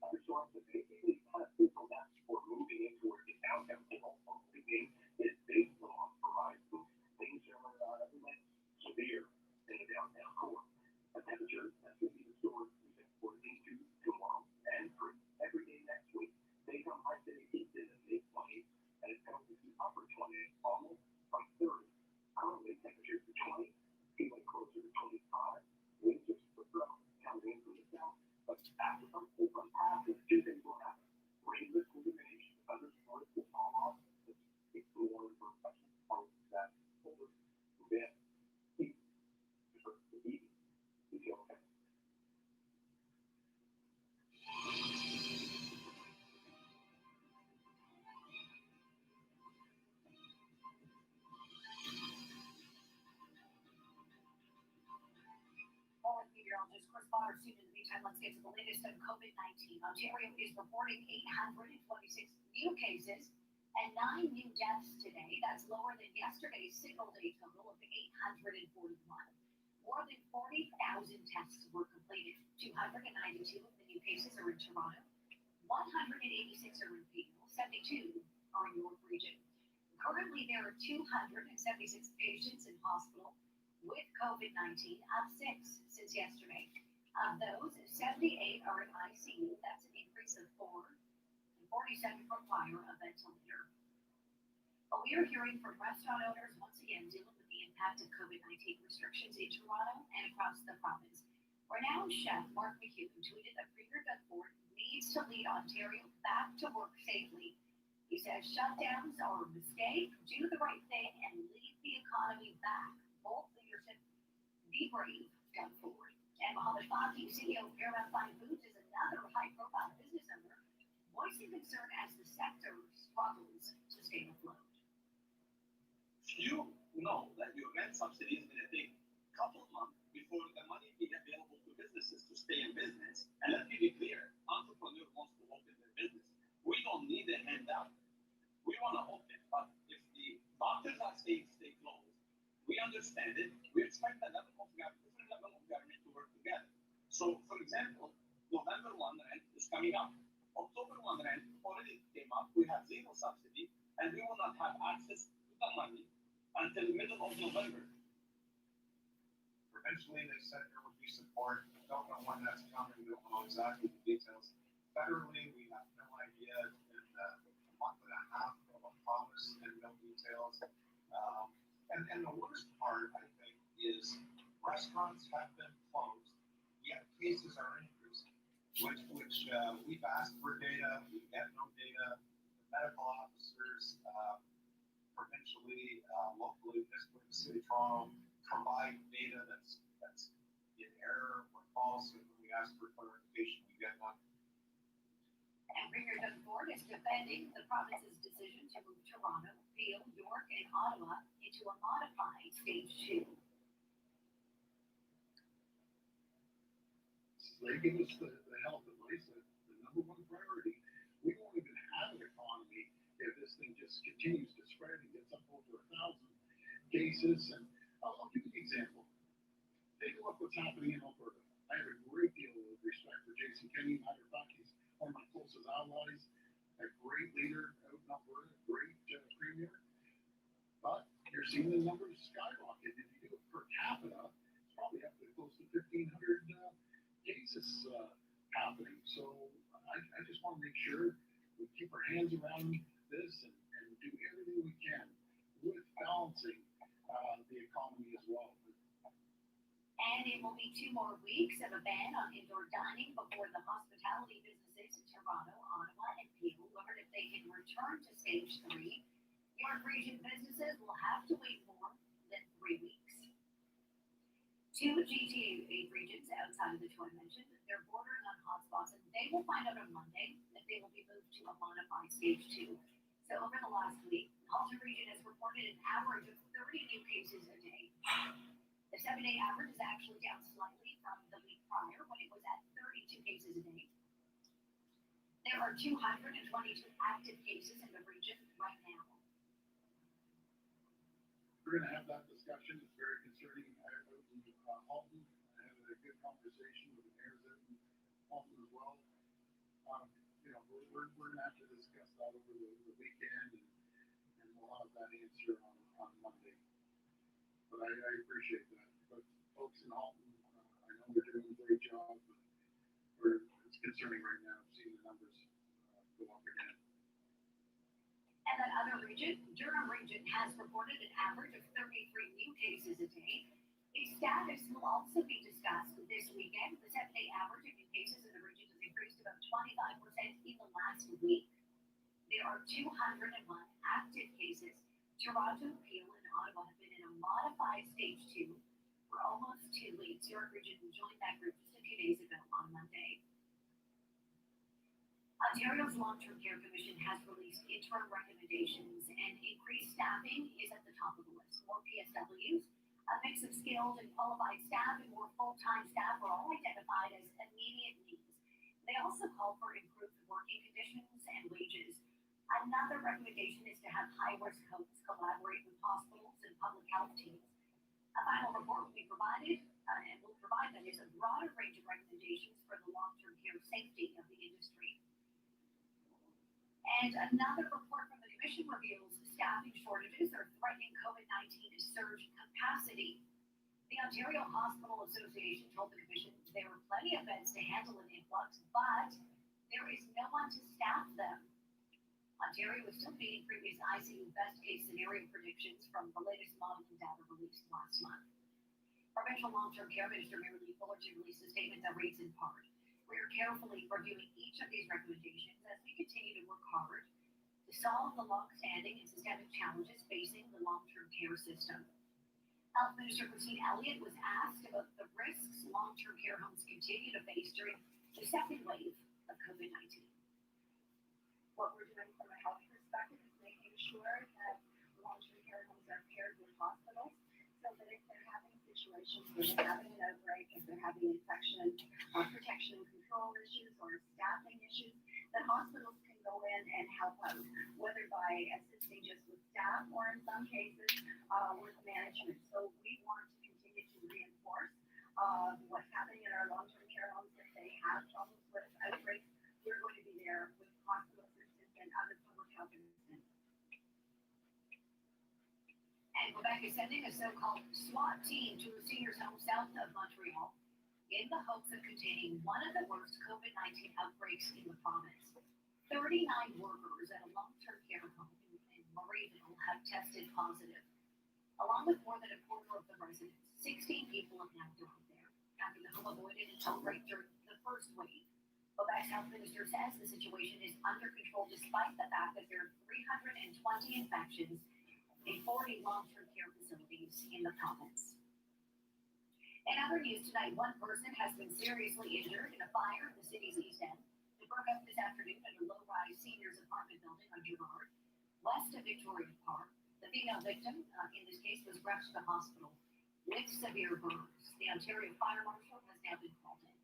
Thunderstorms that may be physical maps for moving in towards the downtown moving is big long horizon. Things are severe in the downtown core. A temperature that's going to be restored for tomorrow and for every day next week. They come high city heat in the mid-20s, and it's going to be upper 20s, almost from 30. Currently, temperatures are 20, feeling closer to 25. Winds are super coming in from the south, but after from after 2 days will happen. Rainless illumination, thunderstorms will fall off. It's more reflection on that over then heat for the evening. You feel okay? Meteorologist Chris Potter soon. In the meantime, let's get to the latest on COVID-19. Ontario is reporting 826 new cases and 9 new deaths today. That's lower than yesterday's single-day total of 841. More than 40,000 tests were completed. 292 of the new cases are in Toronto. 186 are in Peel. 72 are in York Region. Currently, there are 276 patients in hospital with COVID-19, up 6 since yesterday. Of those, 78 are in ICU. That's an increase of 4, and 47 require a ventilator. But we are hearing from restaurant owners once again dealing with the impact of COVID-19 restrictions in Toronto and across the province. Renowned chef Mark McHugh tweeted that Premier Doug Ford needs to lead Ontario back to work safely. He says shutdowns are a mistake, do the right thing, and lead the economy back. Bold leadership, be brave, go forward. And Mohammed Faki, CEO of Paramount Fine Foods, is another high-profile business owner, voicing concern as the sector struggles to stay afloat. You know that your rent subsidy is going to take a couple of months before the money be available to businesses to stay in business. And let me be clear, entrepreneur wants to open their business. We don't need a handout. We want to open, but if the doctors are saying stay closed, we understand it. We expect a level of government, different level of government to work together. So, for example, November 1 rent is coming up. October 1 rent already came up. We have zero subsidy, and we will not have access to the money until the middle of November. Provincially, they said there would be support. Don't know when that's coming. Don't know exactly the details. Federally, we have no idea. In a month and a half of a promise and no details. And the worst part, I think, is restaurants have been closed, yet cases are increasing. Which we've asked for data. We get no data. The medical officers, provincially, locally, municipally, the city of Toronto, provide data that's in error or false, and when we ask for clarification, we get none. And Premier Doug Ford is defending the province's decision to move Toronto, Peel, York, and Ottawa into a modified stage 2. They give us the health advice, the number one priority. We won't even have an economy if this thing just continues to spread and gets up over 1,000 cases. And I'll give you an example. Take a look what's happening in Alberta. I have a great deal of respect for Jason Kenney. Matter of fact, he's one of my closest allies, a great leader out in Alberta, great premier. But you're seeing the numbers skyrocket. If you do it per capita, it's probably up to close to 1,500 cases happening. So I just want to make sure we keep our hands around this and do everything we can with balancing the economy as well. And it will be 2 more weeks of a ban on indoor dining before the hospitality businesses in Toronto, Ottawa, and Peel learn if they can return to stage 3. York Region businesses will have to wait more than 3 weeks. 2 GTA regions outside of the two I mentioned, they're bordering on hotspots, and they will find out on Monday if they will be moved to a modified stage 2. So over the last week, Halton Region has reported an average of 30 new cases a day. The 7-day average is actually down slightly from the week prior when it was at 32 cases a day. There are 222 active cases in the region right now. We're going to have that discussion. It's very concerning. I was in Halton. I had a good conversation with the mayors out in Halton as well. We're going to have to discuss that over the weekend, and we'll have that answer on Monday. But I appreciate that. But folks in Halton, I know they're doing a great job, but it's concerning right now seeing the numbers go up again. And that other region, Durham Region, has reported an average of 33 new cases a day. Its status will also be discussed this weekend. The 7-day average of new cases in the region has increased about 25% in the last week. There are 201 active cases. Toronto, Peel, and Ottawa have been in a modified stage 2 for almost 2 weeks. York Region joined that group just a few days ago on Monday. Ontario's Long-Term Care Commission has released interim recommendations, and increased staffing is at the top of the list. More PSWs, a mix of skilled and qualified staff, and more full-time staff are all identified as immediate needs. They also call for improved working conditions and wages. Another recommendation is to have high-risk hosts collaborate with hospitals and public health teams. A final report will be provided, and will provide that is a broader range of recommendations for the long-term care safety of the industry. And another report from the Commission reveals staffing shortages are threatening COVID-19 surge capacity. The Ontario Hospital Association told the Commission there were plenty of beds to handle an influx, but there is no one to staff them. Ontario is still beating previous ICU best case scenario predictions from the latest modeling data released last month. Provincial Long-Term Care Minister Mary Lee Fullerton released a statement that reads in part, "We are carefully reviewing each of these recommendations as we continue to work hard to to solve the long-standing and systemic challenges facing the long-term care system. Health Minister Christine Elliott was asked about the risks long-term care homes continue to face during the second wave of COVID-19. What we're doing from a health perspective is making sure that long-term care homes are paired with hospitals so that if they're having situations where they're having an outbreak, if they're having infection, protection and control issues or staffing issues, that hospitals can go in and help out, whether by assisting just with staff or in some cases with management. So we want to continue to reinforce what's happening in our long-term care homes. If they have problems with outbreaks, we're going to be there with hospital assistance and other public health assistance. And Quebec is sending a so-called SWAT team to a seniors' home south of Montreal in the hopes of containing one of the worst COVID-19 outbreaks in the province. 39 workers at a long-term care home in Marieville have tested positive. Along with more than a quarter of the residents, 16 people have now died there after the home avoided an outbreak during the first wave. Quebec's health minister says the situation is under control despite the fact that there are 320 infections in 40 long-term care facilities in the province. In other news tonight, one person has been seriously injured in a fire in the city's east end. It broke out this afternoon at a low-rise seniors apartment building on Girard, west of Victoria Park. The female victim, in this case, was rushed to the hospital with severe burns. The Ontario Fire Marshal has now been called in.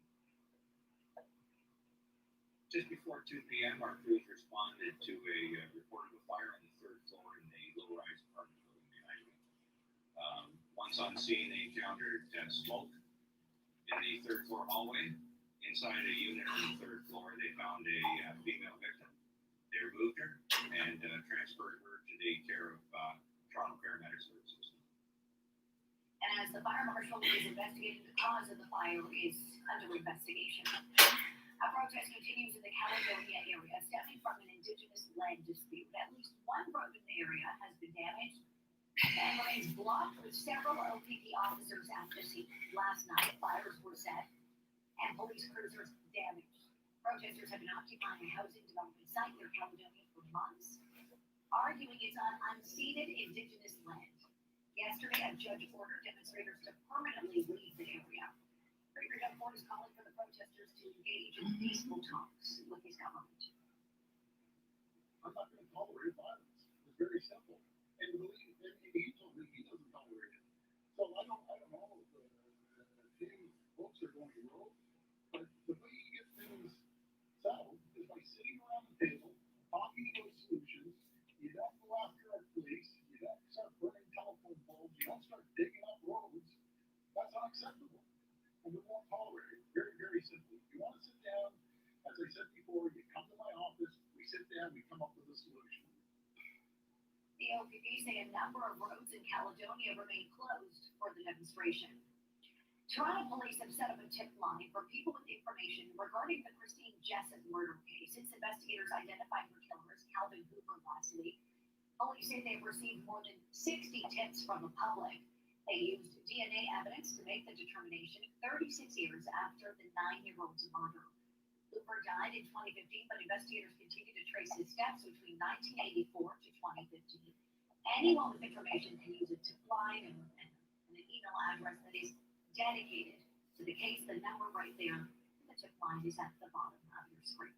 Just before 2 p.m., our crews responded to a report of a fire on the third floor in the low-rise apartment building behind me. Once on scene, they encountered smoke in the third floor hallway. Inside a unit on the third floor, they found a female victim. They removed her and transferred her to the care of Toronto Paramedic Services. And as the fire marshal is investigating the cause of the fire is under investigation. A protest continues in the Caledonia area stemming from an Indigenous land dispute. At least one road in the area has been damaged and remains blocked with several LPP officers at the scene. Last night, fires were set and police cruisers damaged. Protesters have been occupying a housing development site near Caledonia for months, arguing it's on unceded Indigenous land. Yesterday, a judge ordered demonstrators to permanently leave the area. Premier Doug Ford is calling for the protesters to engage in peaceful talks with his government. I'm not going to tolerate violence. It's very simple. And believe me, he told me he doesn't tolerate it. So I don't know if the folks are going to roll, but the way you get things settled is by sitting around the table, talking about solutions. You don't go after our police. You don't start burning telephone poles. You don't start digging up roads. That's unacceptable. And we won't tolerate it. Very, very simply. You want to sit down, as I said before, you come to my office, we sit down, we come up with a solution. The OPP say a number of roads in Caledonia remain closed for the demonstration. Toronto police have set up a tip line for people with information regarding the Christine Jessup murder case. Since investigators identified her killer as Calvin Hoover last week, police say they've received more than 60 tips from the public. They used DNA evidence to make the determination 36 years after the 9-year-old's murder. Hoover died in 2015, but investigators continue to trace his steps between 1984 to 2015. Anyone with information can use a tip line and an email address that is dedicated to the case. The number right there, the tip line is at the bottom of your screen.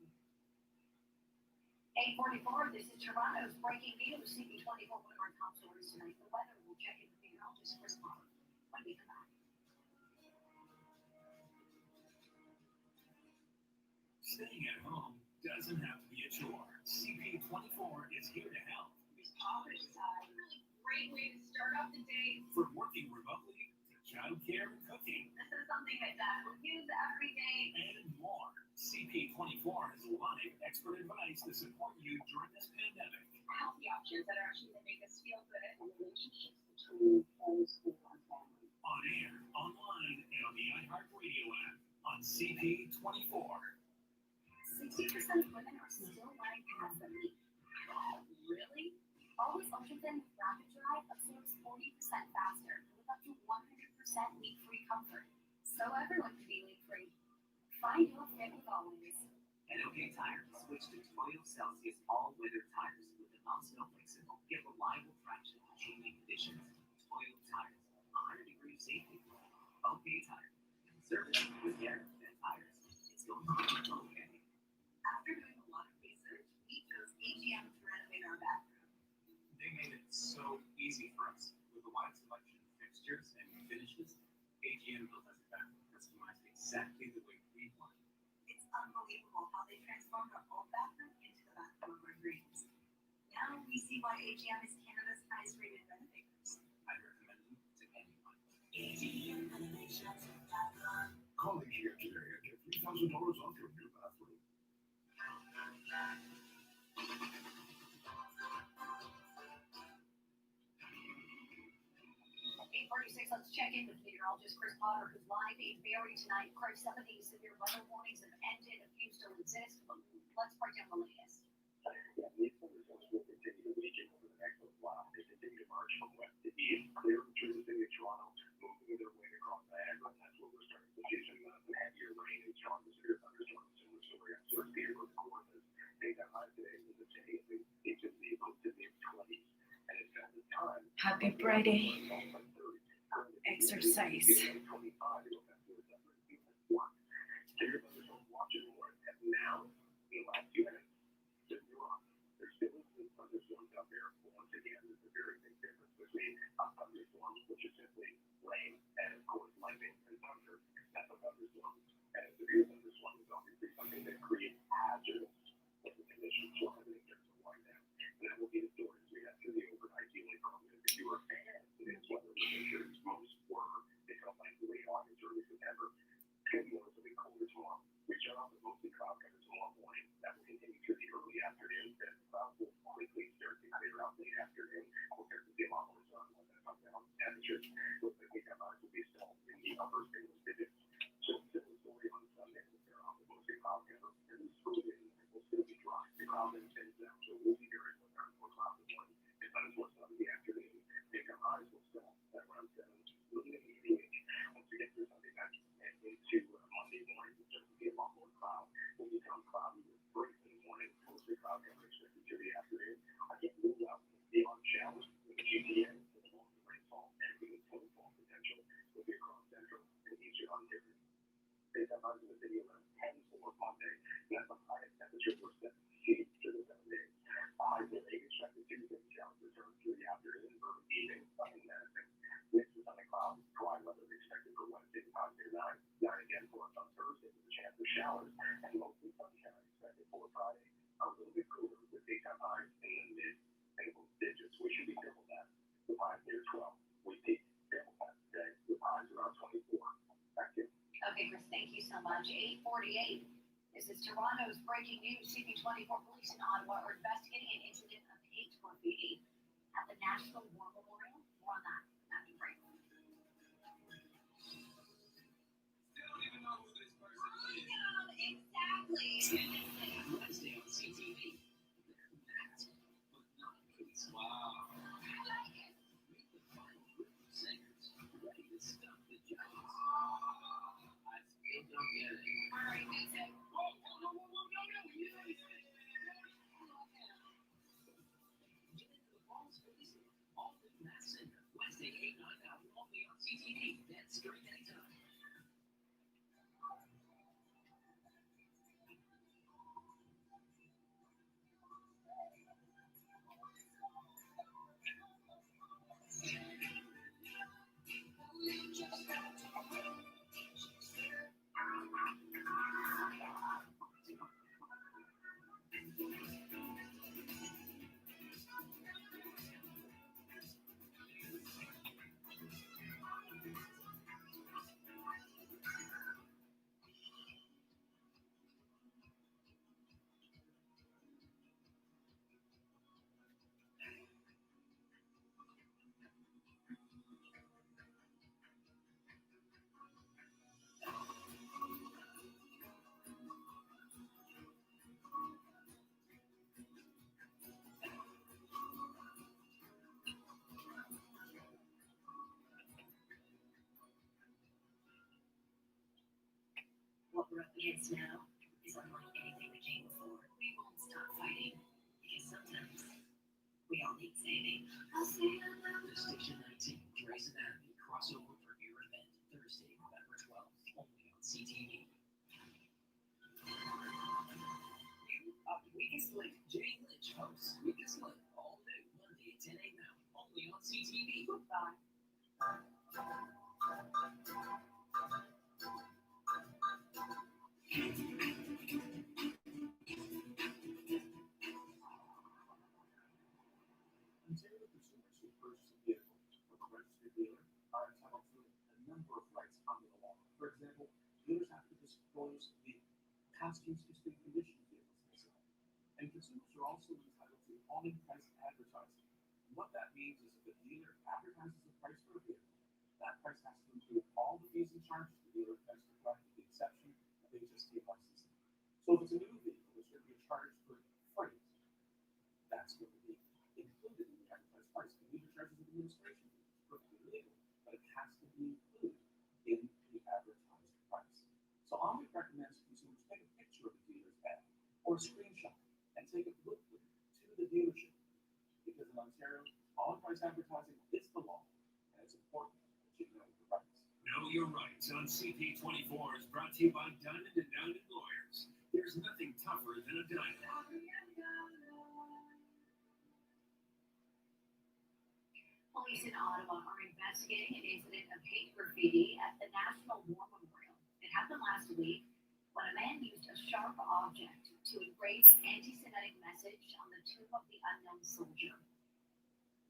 8:44, this is Toronto's breaking news. CP24, one of our top stories tonight. The weather, we'll check in with meteorologist Chris Palmer when we come back. Staying at home doesn't have to be a chore. CP24 is here to help. It's office side. Really great way to start off the day. From working remotely to childcare and cooking. This is something my dad will use every day. And more. CP24 has live expert advice to support you during this pandemic. Healthy options that are actually going to make us feel good and relationships between friends and family. On air, online, and on the iHeartRadio app on CP24. 60% of women are still wearing pads that leak. Really? Always Ultrathin Rapid Dry absorbs 40% faster with up to 100% leak-free comfort. So everyone can be leak-free. Find your fit with Always. At OK Tires, switch to Toyo Celsius all-weather tires with non-snowflake symbol. Get reliable traction in changing conditions. Toyota tires, 100 degrees of safety. OK Tire. Service with Garrett and Tires. It's going to be okay. After doing a lot of research, we chose AGM to renovate our bathroom. They made it so easy for us. With a wide selection of fixtures and finishes, AGM built us a bathroom customized exactly the way we want. It's unbelievable how they transformed our old bathroom into the bathroom of our dreams. Now we see why AGM is Canada's highest rated renovators. I recommend them to anyone. Call AGM today and get $3,000 off your new bathroom. 8:46, let's check in with meteorologist Chris Potter, who's live in Barrie tonight. Chris, some of these severe weather warnings have ended, a few still exist, but let's break down the latest. Yeah, these thunderstorms will continue to weaken over the next little while. They continue to march from west to east, clear through the city of Toronto, moving their way across Niagara, and that's where we're starting to see some heavier rain and strong severe thunderstorms in this area. So it's here with courses. Daytime high today in the city is into the close to mid-20s, and it's at the time. Happy Friday. Exercise. Okay, Chris, thank you so much. 8:48. This is Toronto's breaking news. CP24 police in Ottawa are investigating an incident of hate graffiti at the National War Memorial. More on that after break. They don't even know who this person is. Exactly. Wednesday on CTV. That's but not police. Wow. Meet the final group of singers ready to stop the giants. I still don't get it. All right, music. Get into the balls release all the Masked Singer. Wednesday, 8, 9 now, only on CTV. Dance during anytime. What we're up against now is unlike anything that came before. We won't stop fighting because sometimes We all need saving. Station 19, Grey's Anatomy crossover premiere event, Thursday, November 12th, only on CTV. New Up Weakest Link, Jane Lynch hosts Weakest Link, all new Monday at 10 a.m. only on CTV. Goodbye. Ontario consumers who purchase a vehicle from a registered dealer are entitled to a number of rights under the law. For example, dealers have to disclose the past use history and condition of vehicles they sell. And consumers are also entitled to all-in price advertising. And what that means is if a dealer advertises a price for a vehicle, that price has to include all the fees and charges the dealer has to collect with the exception of HST licensing. So if it's a new vehicle, there's going to be a charge for freight. That's going to be included in the advertised price. The dealer charges an administration fee. It's perfectly legal, but it has to be included in the advertised price. So Omni recommends consumers take a picture of the dealer's ad or a screenshot and take it with them to the dealership. Because in Ontario, all price advertising is the law, and it's important that you know the rights. Know Your Rights on CP24 is brought to you by Diamond & Diamond Lawyers. There's nothing tougher than a diamond. Police in Ottawa are investigating an incident of hate graffiti at the National War Memorial. It happened last week when a man used a sharp object to engrave an anti-Semitic message on the tomb of the unknown soldier.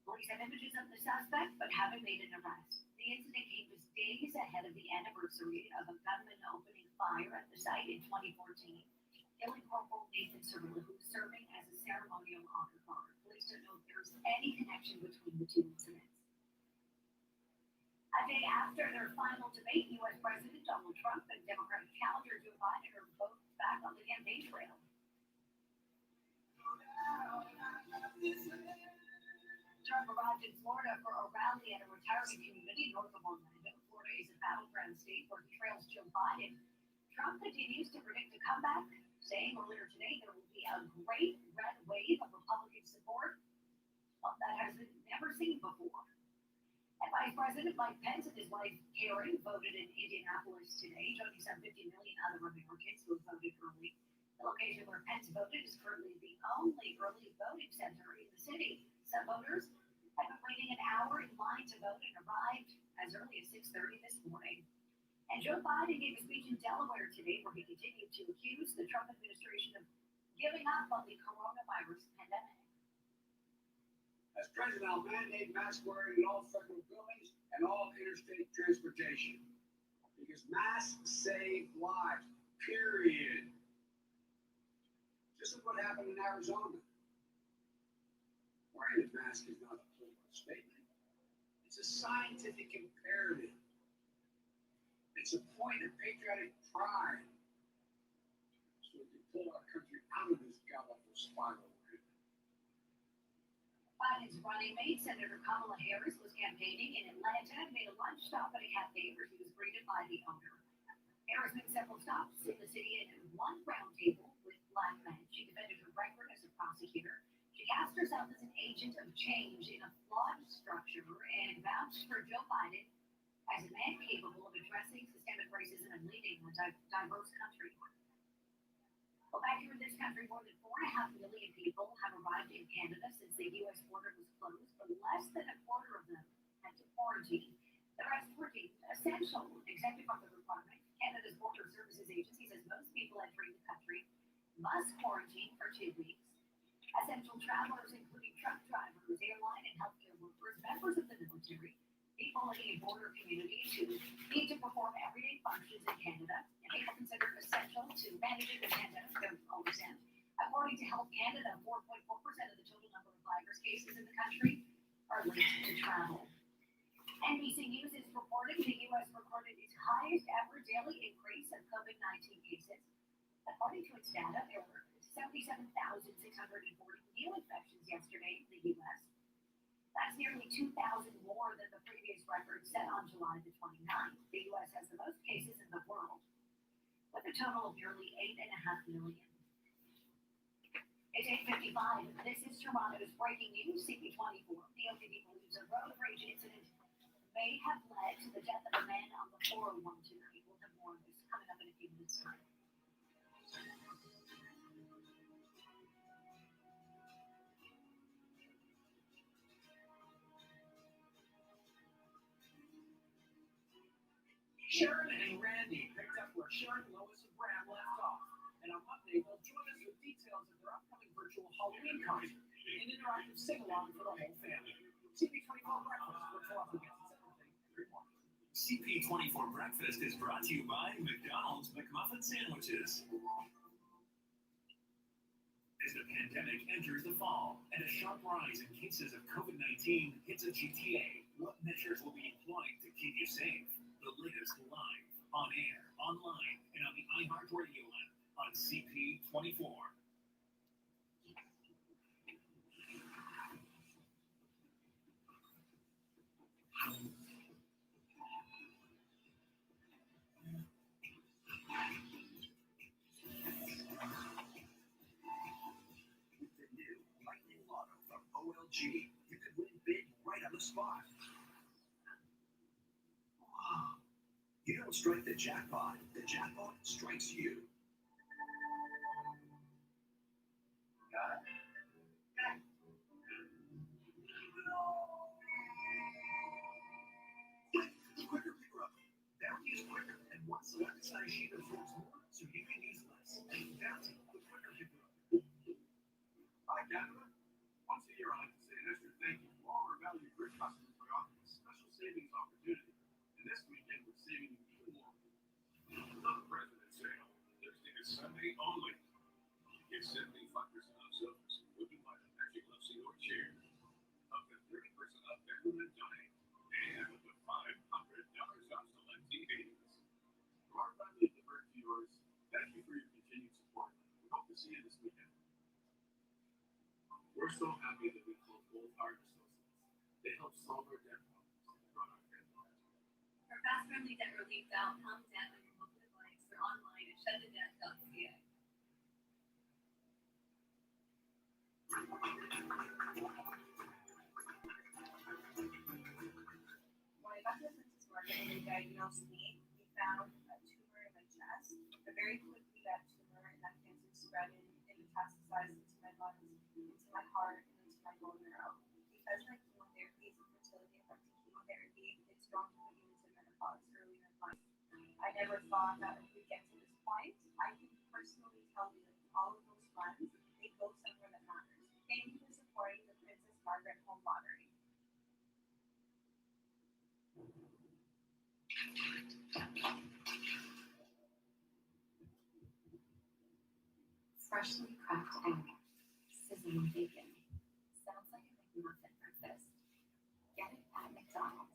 Police have images of the suspect but haven't made an arrest. The incident came just days ahead of the anniversary of a gunman opening fire at the site in 2014, killing Corporal Nathan Cerullo, who's serving as a ceremonial honor guard. Police don't know if there's any connection between the two incidents. A day after their final debate, U.S. President Donald Trump and Democratic challenger Joe Biden are both back on the campaign trail. Trump arrived in Florida for a rally at a retirement community north of Orlando. Florida is a battleground state where he trails Joe Biden. Trump continues to predict a comeback, saying earlier today there will be a great red wave of Republican support, one that has been never seen before. And Vice President Mike Pence and his wife Karen voted in Indianapolis today, joining some 50 million other Americans who voted early. The location where Pence voted is currently the only early voting center in the city. Some voters have been waiting an hour in line to vote and arrived as early as 6:30 this morning. And Joe Biden gave a speech in Delaware today where he continued to accuse the Trump administration of giving up on the coronavirus pandemic. As president, I'll mandate mask wearing in all federal buildings and all interstate transportation. Because masks save lives, period. Just look what happened in Arizona. Wearing a mask is not a political statement. It's a scientific imperative. It's a point of patriotic pride. So we can pull our country out of this god-awful spiral. Biden's running mate, Senator Kamala Harris, was campaigning in Atlanta and made a lunch stop at a cafe where she was greeted by the owner. Harris made several stops in the city and one roundtable with black men. She defended her record as a prosecutor. She cast herself as an agent of change in a flawed structure and vouched for Joe Biden as a man capable of addressing systemic racism and leading a diverse country. Well, back here in this country, more than 4.5 million people have arrived in Canada since the U.S. border was closed, but less than a quarter of them had to quarantine. The rest were deemed essential, exempted from the requirement. Canada's Border Services Agency says most people entering the country must quarantine for 2 weeks. Essential travelers, including truck drivers, airline and healthcare workers, members of the military, people living in border communities who need to perform everyday functions in Canada, and people considered essential to managing the pandemic, they're all exempt. According to Health Canada, 4.4% of the total number of virus cases in the country are linked to travel. NBC News is reporting the U.S. recorded its highest ever daily increase of COVID-19 cases. According to its data, there were 77,640 new infections yesterday in the U.S. That's nearly 2,000 more than the previous record set on July the 29th. The U.S. has the most cases in the world, with a total of nearly 8.5 million. A It's 8:55. This is Toronto's breaking news. CP24. The OPP believes a road rage incident may have led to the death of a man on the 401 tonight. We'll have more on this coming up in a few minutes' time. Sharon and Randy picked up where Sharon, Lois, and Bram left off. And on Monday, they'll join us with details of their upcoming virtual Halloween concert, an interactive sing-along for the whole family. CP24 Breakfast, what's off against everything every morning. CP24 Breakfast is brought to you by McDonald's McMuffin Sandwiches. As the pandemic enters the fall and a sharp rise in cases of COVID-19 hits the GTA, what measures will be employed to keep you safe? The latest live, on air, online, and on the iHeartRadio app on CP24. With the new Lightning Lotto from OLG, you could win big right on the spot. You don't strike the jackpot strikes you. Got it? Quicker picker up. Bounty is quicker, and one selected size sheet absorbs more, so you can use less. Bounty, the quicker picker up. Hi, Canada. Once a year, I like to say an extra thank you to all our valued grid customers by offering a special savings opportunity. And this weekend, we're saving you even more. The President's Sale, Thursday to Sunday only. You get 75% off sofas, wooden light, magic love seat or chair. Up to 30% off bedroom and dining. And up to $500 off select TVs. To our family of diverse viewers, thank you for your continued support. We hope to see you this weekend. We're so happy that we called Gold Heart Associates. They help solve our debt problems and run our debt. For fast-friendly debt relief, dial Pound Debt on your mobile device or online at shedthedebt.ca. When I got to the Princess Market and they diagnosed me, we found a tumor in my chest. But very quickly, that tumor and that cancer spread and metastasized into my lungs, into my heart, and into my bone marrow. Because my chemotherapy is infertility affecting chemotherapy, it's going to put you into menopause early in life. I never thought that if we get to this point, I can personally tell you that all of those funds, they go somewhere that matters. Thank you for supporting the Princess Margaret Home Lottery. Freshly cracked egg, sizzling bacon. Sounds like a McMuffin breakfast. Get it at McDonald's.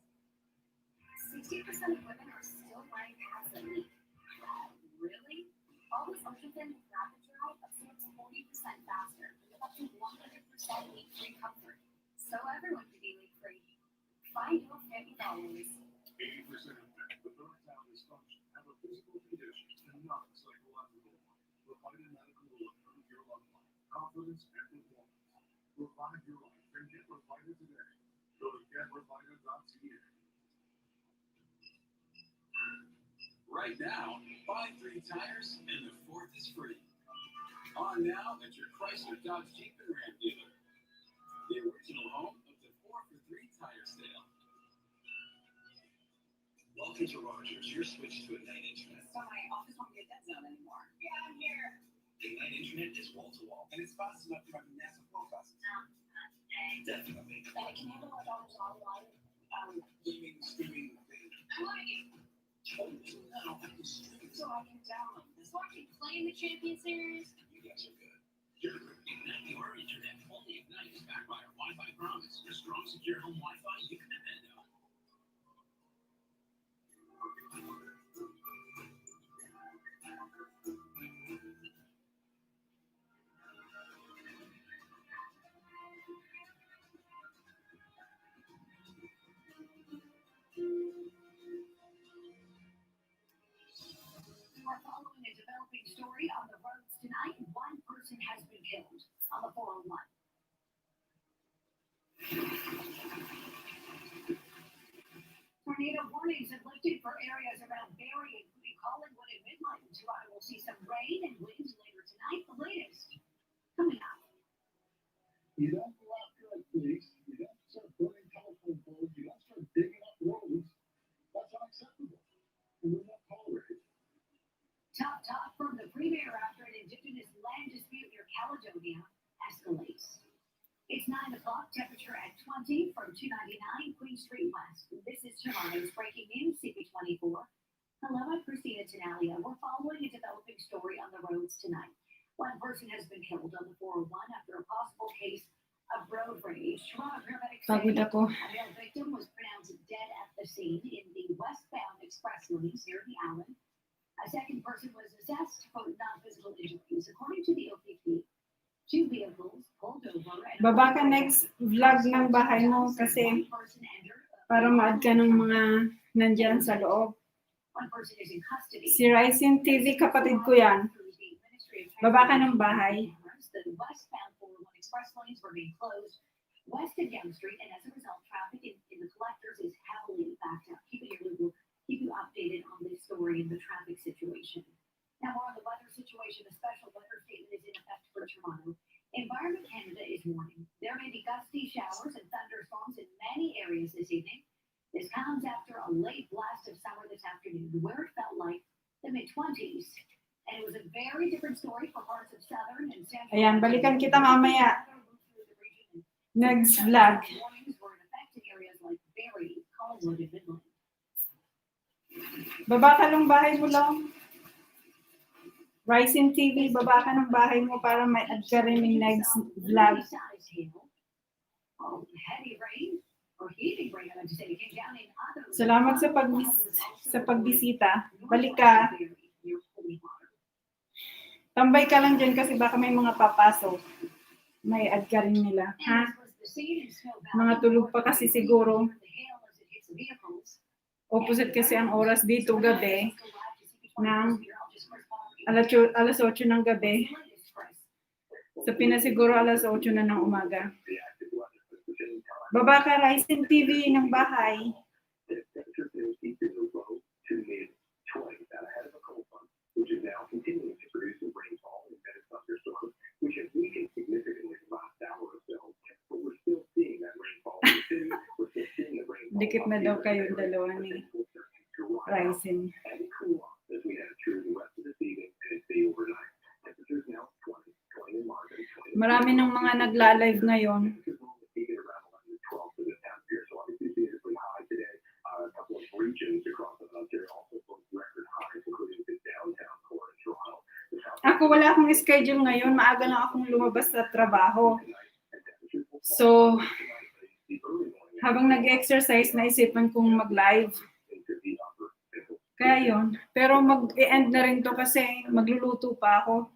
60% of women are still wearing pads that leak. Really? Always Ultrathin with Rapid Dry absorbs 40% faster, with up to 100% leak-free comfort. So everyone can be leak-free. Find your $50. 80% of men with erectile dysfunction have a physical condition and not a psychological one. Provided medical will improve your love life, confidence, and performance. Revive your life and get Revita today. Go to getrevita.ca. Right now, buy 3 tires and the 4th is free. On now at your Chrysler, Dodge, Jeep, and Ram dealer. The original home of the 4 for 3 tire sale. Welcome to Rogers. You're switched to Ignite Internet. So my office won't be a dead zone anymore. Get out here. Ignite Internet is wall to wall, and it's fast enough to run NASA flow classes. Definitely. And I can handle my daughter's online. Gaming, streaming, I want to get now I can stream. so I can download this. So I can play in the Champion Series. You guys are good. You're good. Ignite your internet. Only Ignite is backed by our Wi-Fi promise. Your strong, secure home Wi-Fi you can depend on. we're following a developing story on the roads tonight. One person has been killed on the 401. Tornado warnings have lifted for areas around Barrie, including Collingwood and Midland. Toronto will see some rain and winds later tonight. The latest coming up. You don't go after a police, you don't start burning telephone poles, you don't start digging up roads. That's unacceptable. And we're not tolerated. Top talk from the Premier after an Indigenous land dispute near Caledonia escalates. It's 9 o'clock, temperature at 20 from 299 Queen Street West. This is Toronto's breaking news, CP24. Hello, I'm Christina Tenalia. We're following a developing story on the roads tonight. One person has been killed on the 401 after a possible case of road rage. Toronto paramedics say Pagod ako. a male victim was pronounced dead at the scene in the westbound express lanes near the Allen. A second person was assessed for non-physical injuries. According to the OPP, 2 vehicles pulled over and Baba ka next vlog ng bahay mo kasi para ma-add ka ng mga nandyan sa loob. one person is in custody. Si Rising TV, kapatid ko yan. Baba ka ng bahay. The westbound 401 express lanes were being closed west of Yonge Street, and as a result, traffic in the collectors is heavily backed up. Keep you updated on this story and the traffic situation. Now more on the weather situation. A special weather statement is in effect for Toronto. Environment Canada is warning there may be gusty showers and thunderstorms in many areas this evening. This comes after a late blast of summer this afternoon, where it felt like the mid-20s. And it was a very different story for parts of southern and central. Ayan, balikan kita mamaya. Next vlog. Warnings were in effect in areas like Barrie, Collingwood, and Midland. Baba ka ng bahay mo lang. Rising TV, baba ka ng bahay mo para may add ka rin ng next vlog. Salamat sa pagbisita. Balik ka. Tambay ka lang dyan kasi baka may mga papasok. May add ka rin nila. Ha? Mga tulog pa kasi siguro. Opposite kasi ang oras dito gabi ng alas 8 ng gabi. Sa Pinas siguro alas 8 na ng umaga. Baba ka Rising TV ng bahay. Which is now continuing to produce rainfall and thunderstorms, which have weakened significantly the last hour or so. But we're still seeing that rainfall. We're still seeing the rainfall. Dikit na daw kayo dalawa ni Rising. And cool off as we head through the rest of this evening and stay overnight. Temperatures now 20 in Martin. Marami ng mga nagla-live ngayon. A couple of regions across Ontario also post record highs, including the downtown core in Toronto. Ako wala akong schedule ngayon. Maaga lang akong lumabas sa trabaho. So, habang nag-exercise, naisipan kong mag-live. Kaya yun. Pero mag-e-end na rin to kasi magluluto pa ako.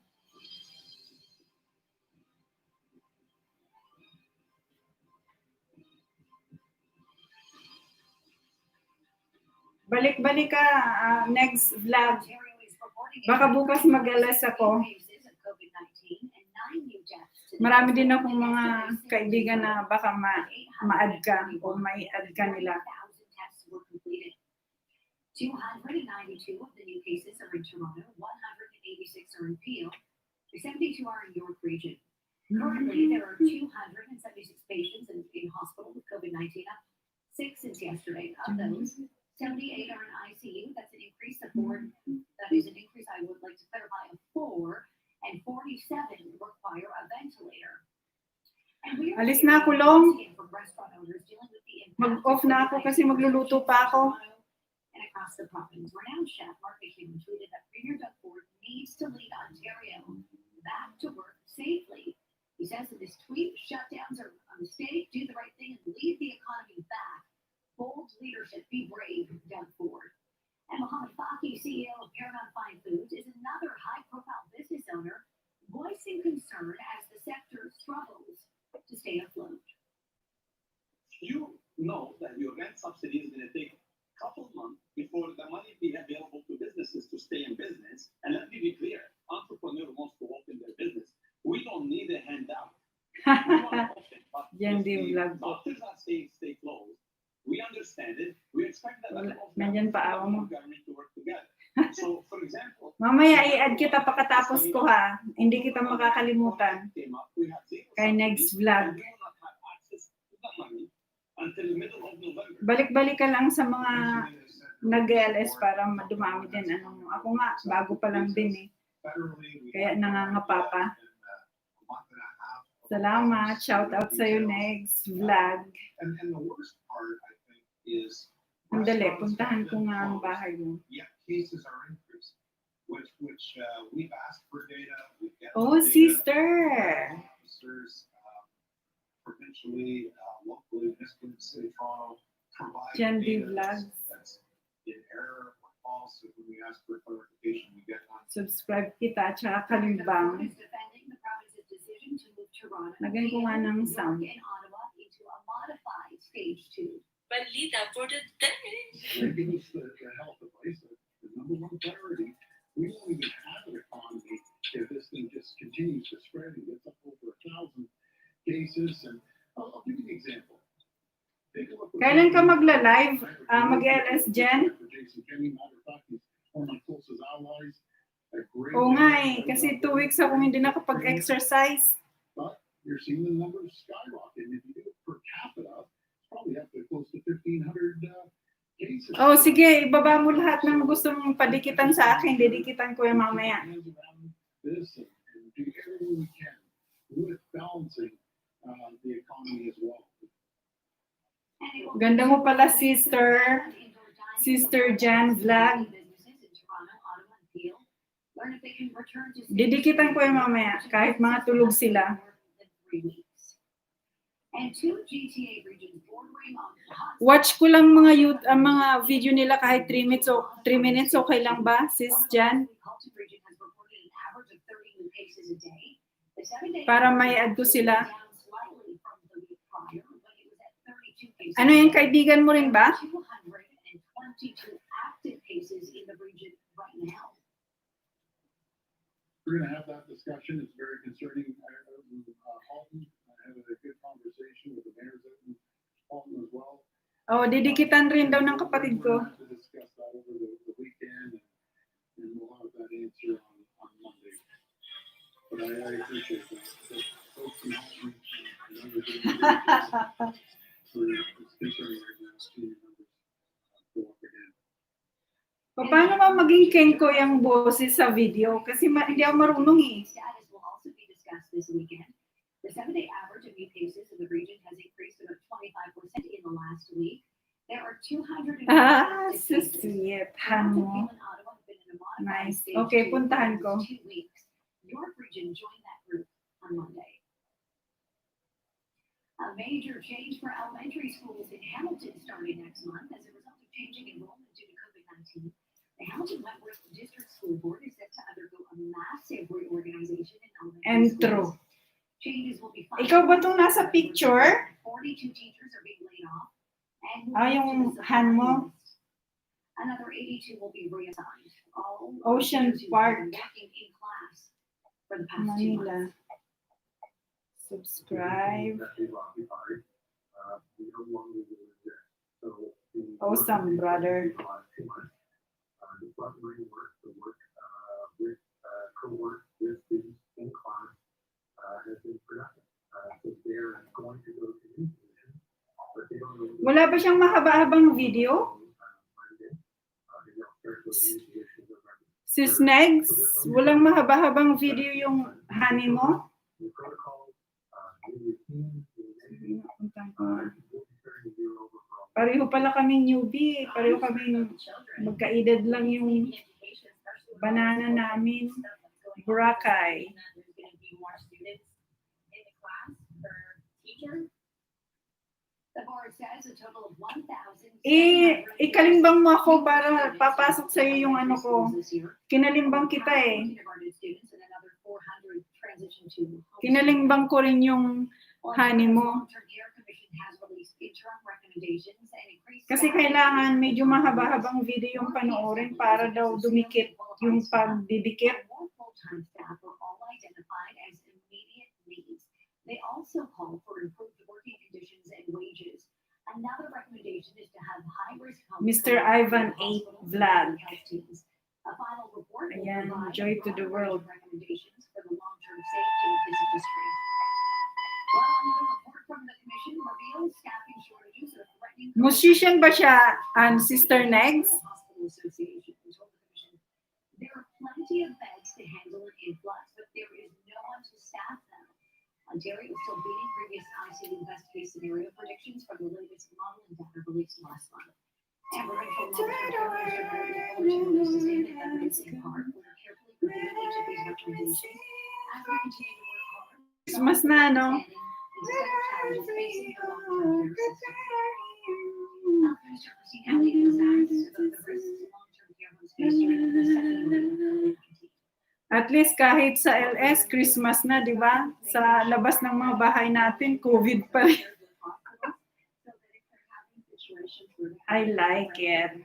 Balik-balik ka, next vlog. Baka bukas mag-alas ako. Marami din akong mga kaibigan na baka ma-add ka o may add ka nila. 292 of the new cases are in Toronto, 186 are in Peel, 72 are in York Region. Currently, there are 276 patients in hospital with COVID-19, up 6 since yesterday. Of those, 78 are in ICU. That's an increase of 4. That is an increase, I would like to clarify, of 4, and 47 require a ventilator. And we are Alis na ako, Long. from restaurant owners dealing with the impact Mag-off na ako kasi magluluto pa ako. and across the province. Renowned chef Mark McEwen tweeted that Premier Doug Ford needs to lead Ontario back to work safely. He says in this tweet, shutdowns are a mistake, do the right thing, and lead the economy back. Bold leadership, be brave, Doug Ford. And Mohammed Faki, CEO of Paramount Fine Foods, is another high-profile business owner voicing concern as the sector struggles to stay afloat. You know that your rent subsidy is going to take a couple months before the money be available to businesses to stay in business. Gen If D the vlog po. doctors are saying stay closed, we understand it. We expect that Wala. all Nandyan pa awa mo. government to work together. So, for example, Mamaya i-add kita pagkatapos ko ha. Hindi kita makakalimutan. came up, we had zero Kay subsidies, next vlog. and we will not have access to the money until the middle of November. Balik-balik ka lang sa mga nag-LS para dumami din. Ano, ako nga, bago pa lang din eh. Kaya nangangapa pa. Salamat. Shout out sa'yo next vlog. And the worst part, I think, is Sandali, puntahan ko nga ang bahay mo. yet cases are increasing, which we've asked for data. We've got Oh, data. sister! Officers, provincially, locally, municipally, City of Toronto, provide Gen D data vlogs. that's in error or false. So when we ask for clarification, we get on. Subscribe kita, tsaka kalimbang. Is defending the province's decision to move Toronto, Lagyan ko nga ng sound. York, and Ottawa into a modified stage 2. Balita for the day. They give us the health advice, the number one priority. We won't even have an economy if this thing just continues to spread and gets up over 1,000 cases. And I'll give you an example. Take a look at- Kailan ka magla-live? Mag-LS, Jen? Jason Kenney, matter of fact, he's one of my closest allies. A great Oo nga man. eh, kasi 2 weeks akong hindi nakapag-exercise. But you're seeing the numbers skyrocket. And if you do it per capita, it's probably up to close to 1,500 cases. Oh, sige, ibaba mo lahat ng gusto mong padikitan sa akin. Didikitan ko yung mamaya. Hands around this and do everything we can with balancing the economy as well. Ganda mo pala, sister. Sister Jan Vlog. Didikitan ko yung mamaya, kahit mga tulog sila. And 2 GTA regions bordering on the hot Watch ko lang mga mga video nila kahit 3 minutes, 3 minutes okay lang ba, sis Jan? Halton region has reported an average of 30 new cases a day. The 7-day Para may add ko sila. down slightly from the week prior, when it was at 32 cases. Ano yung kaibigan mo rin ba? 222 active cases in the region right now. We're going to have that discussion. It's very concerning. Halton, I had a good conversation with the mayors out in Halton as well. Oh, didikitan rin daw ng kapatid ko. We're going to have to discuss that over the weekend, and we'll have that answer on Monday. But I appreciate that. So, folks in Halton, I know they're doing a great job. It's concerning right now, seeing numbers go up again. Paano ba maging kenko yung boses sa video? Kasi hindi ako marunong eh. Status will also be discussed this weekend. The 7-day average of new cases in the region has increased about 25% in the last week. There are 200 Ah, so sweet. Ano? Nice. Okay, puntahan ko. 2 weeks. York region joined that group on Monday. A major change for elementary schools in Hamilton starting next month as a result of changing enrollment due to COVID-19. The Hamilton Wentworth District School Board is set to undergo a massive reorganization in elementary Entro. schools. Changes will be Ikaw ba itong nasa picture? 42 teachers are being laid off. And Ah, yung hand mo? Another 82 will be reassigned. All Ocean teachers who have Park. been working in class for the past 2 months. Manila. Subscribe. Awesome, brother. The frontline work, the work with co-work with students in class has been productive. So they're going to go to new positions, but they don't really. Wala ba siyang mahaba-habang video? Sis Negs, walang mahaba-habang video yung honey mo? Pareho pala kami newbie. Pareho kami magka-edad lang yung banana namin. Boracay. The board says a total of 1,000. Ikalimbang mo ako para papasok sa'yo yung ano ko. Kinalimbang kita eh. Kinalimbang ko rin yung honey mo. Kasi kailangan medyo mahaba-habang video yung panoorin para daw dumikit yung pagdidikit. They also call for improved working Another recommendation is to have high-risk homes. Mr. Ivan 8 Vlog. A final report will Ayan, provide joy to the world. recommendations for the long-term safety of this industry. Well, another report from the commission reveals staffing shortages are threatening. Musician ba siya, Sister Negs? Hospital Association told the commission there are plenty of beds to handle an influx, but there is no one to staff them. Ontario is still beating previous ICU best case scenario predictions from the latest modeling data released last month. And provincial long-term care released a statement that reads in part, we're carefully reviewing each of these recommendations as we continue to work hard. Christmas na, no? Challenges facing the long-term care system. Health Minister Christine Elliott was asked about the risks long-term care homes face during the second wave of COVID-19. At least kahit sa LS, Christmas na, di ba? Sa labas ng mga bahay natin, COVID pa rin. I like it.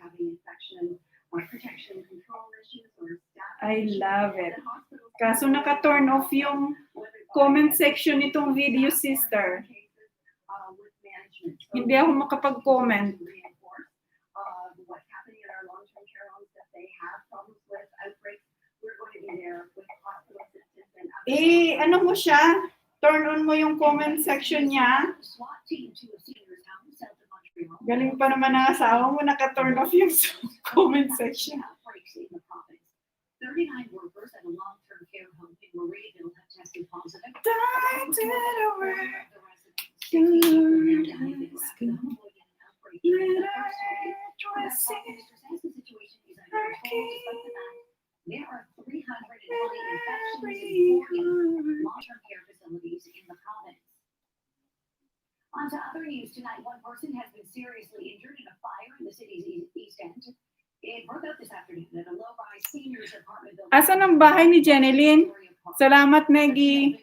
I love it. Kaso naka-turn off yung comment section nitong video, sister. Hindi ako makapag-comment. Ano mo siya? Turn on mo yung comment section niya. Galing pa naman ang asawa mo, naka-turn off yung comment section. 39 workers at a long-term care home in Marieville have tested positive. There are 320 infections in 40 long-term care facilities in the province. On to other news tonight. One person has been seriously injured in a fire in the city's east end. It broke out this afternoon at a low-rise seniors apartment building. Asan ang bahay ni Jeneline? Salamat, Negi.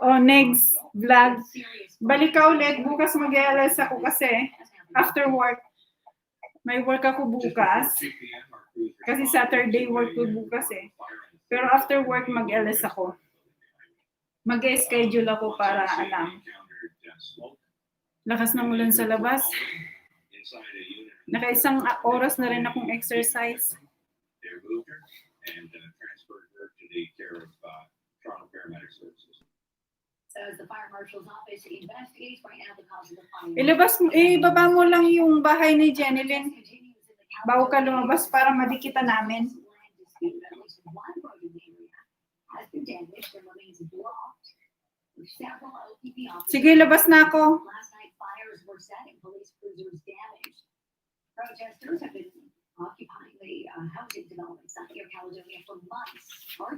O, Negs Vlog. Balik ka ulit. Bukas mag-LS ako kasi. After work. May work ako bukas. Kasi Saturday work ko bukas eh. Pero after work mag-LS ako. Mag-schedule ako para alam. Lakas ng ulan sa labas. Naka-isang oras na rin akong exercise. Ibaba mo lang yung bahay ni Jeneline. Bago ka lumabas para madikita namin. Sige, labas na ako. Protesters have been occupying the housing development site near Caledonia for months.